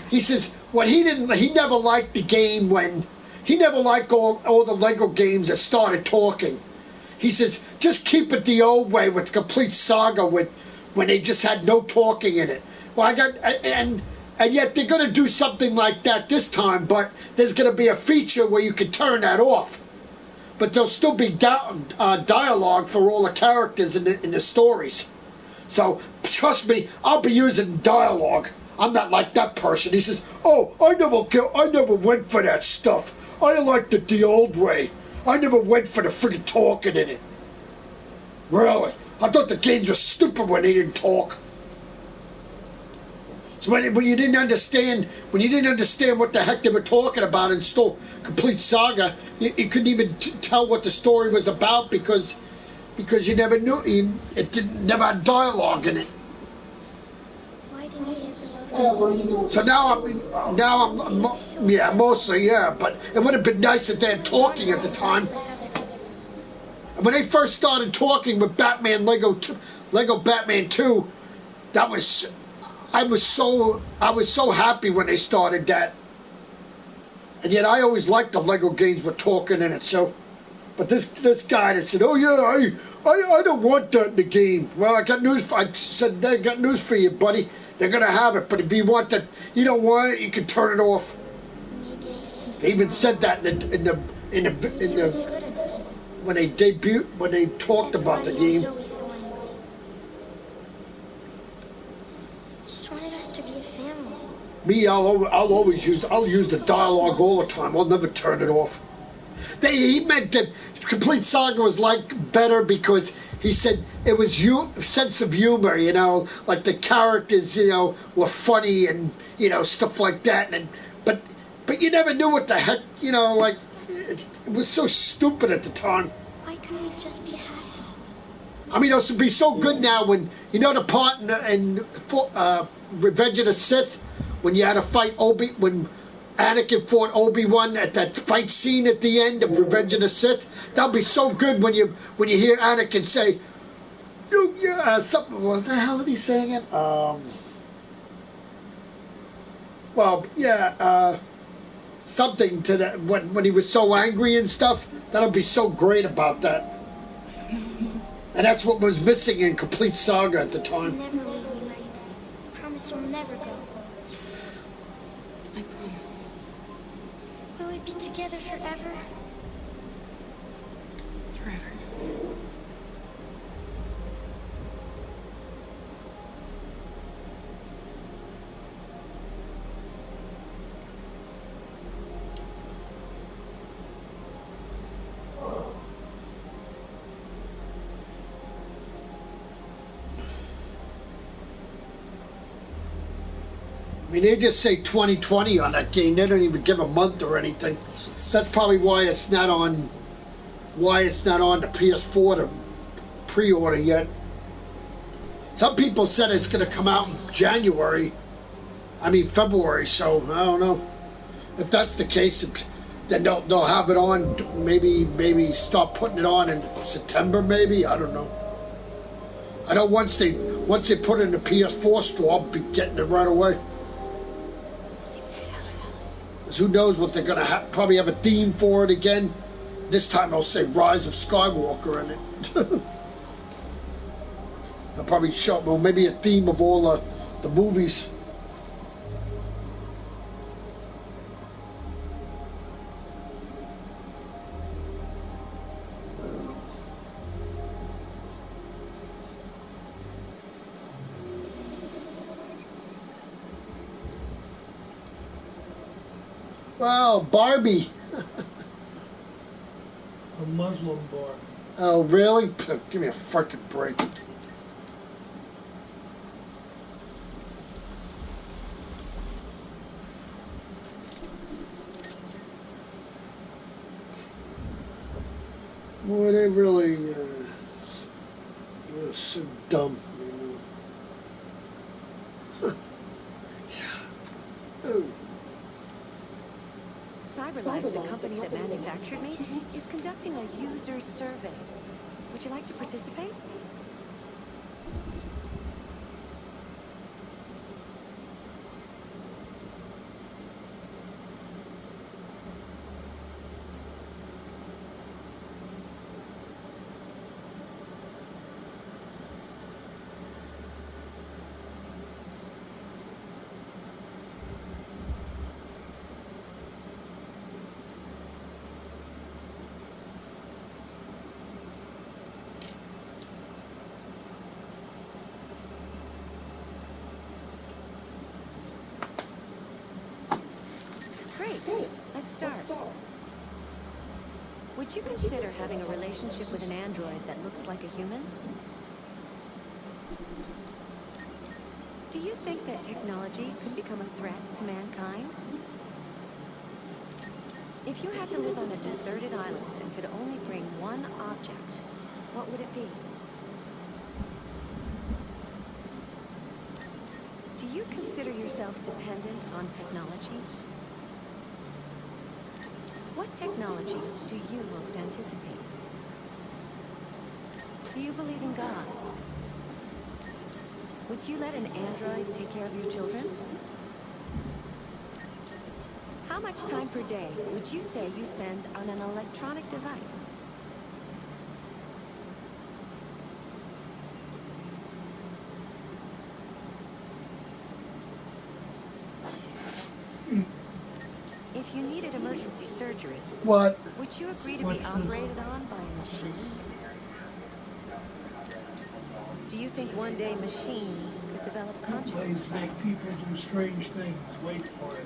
He says, he never liked the game when, he never liked all the Lego games that started talking. He says, just keep it the old way with the complete saga when they just had no talking in it. Well, and yet they're going to do something like that this time, but there's going to be a feature where you can turn that off. But there'll still be dialogue for all the characters in the stories. So, trust me, I'll be using dialogue. I'm not like that person. He says, oh, I never went for that stuff. I liked it the old way. I never went for the friggin' talking in it. Really? I thought the games were stupid when they didn't talk. So when you didn't understand, what the heck they were talking about in complete saga, you couldn't even tell what the story was about because you never knew never had dialogue in it. Why didn't you? So now I'm yeah, mostly, yeah, but it would have been nice if they had talking at the time. When they first started talking with Batman Lego Batman 2, I was so happy when they started that. And yet I always liked the Lego games with talking in it, so. But this guy that said, oh yeah, I don't want that in the game. Well, I got news for you, buddy. They're gonna have it, but if you want that, you don't want it, you can turn it off. They even said that in the when they talked about the game. Just wanted us to be a family. Me, I'll use the dialogue all the time. I'll never turn it off. He meant that Complete Saga was better because he said it was sense of humor, you know, like the characters, you know, were funny and, you know, stuff like that. But you never knew what the heck, you know, like it was so stupid at the time. Why couldn't we just be happy? I mean, it would be so good now when, you know, the part in Revenge of the Sith when you had to fight when Anakin fought Obi-Wan at that fight scene at the end of Revenge of the Sith. That'll be so good when you hear Anakin say, something. What the hell did he say again? Well, yeah. something to that when he was so angry and stuff. That'll be so great about that. And that's what was missing in Complete Saga at the time. Never leave me, Knight. Promise you'll never go. I promise. Will we be together forever? Forever. I mean, they just say 2020 on that game. They don't even give a month or anything. That's probably why it's not on. Why it's not on the PS4 to pre-order yet. Some people said it's going to come out in January. I mean February. So I don't know. If that's the case, then they'll have it on. Maybe start putting it on in September. Maybe, I don't know. I know once they put it in the PS4 store, I'll be getting it right away. Who knows what they're gonna have? Probably have a theme for it again. This time I'll say Rise of Skywalker in it. I'll probably show, well, maybe a theme of all the movies. Wow, Barbie. A Muslim bar. Oh, really? Give me a fucking break. Boy, they really they're so dumb, you know. Yeah. Ooh. CyberLife, the company that manufactured me, is conducting a user survey. Would you like to participate? Great. Let's start. Would you consider having a relationship with an android that looks like a human? Do you think that technology could become a threat to mankind? If you had to live on a deserted island and could only bring one object, what would it be? Do you consider yourself dependent on technology? What technology do you most anticipate? Do you believe in God? Would you let an android take care of your children? How much time per day would you say you spend on an electronic device? If you needed emergency surgery, what? Would you agree to be operated on by a machine? Do you think one day machines could develop consciousness? They make people do strange things. Wait for it.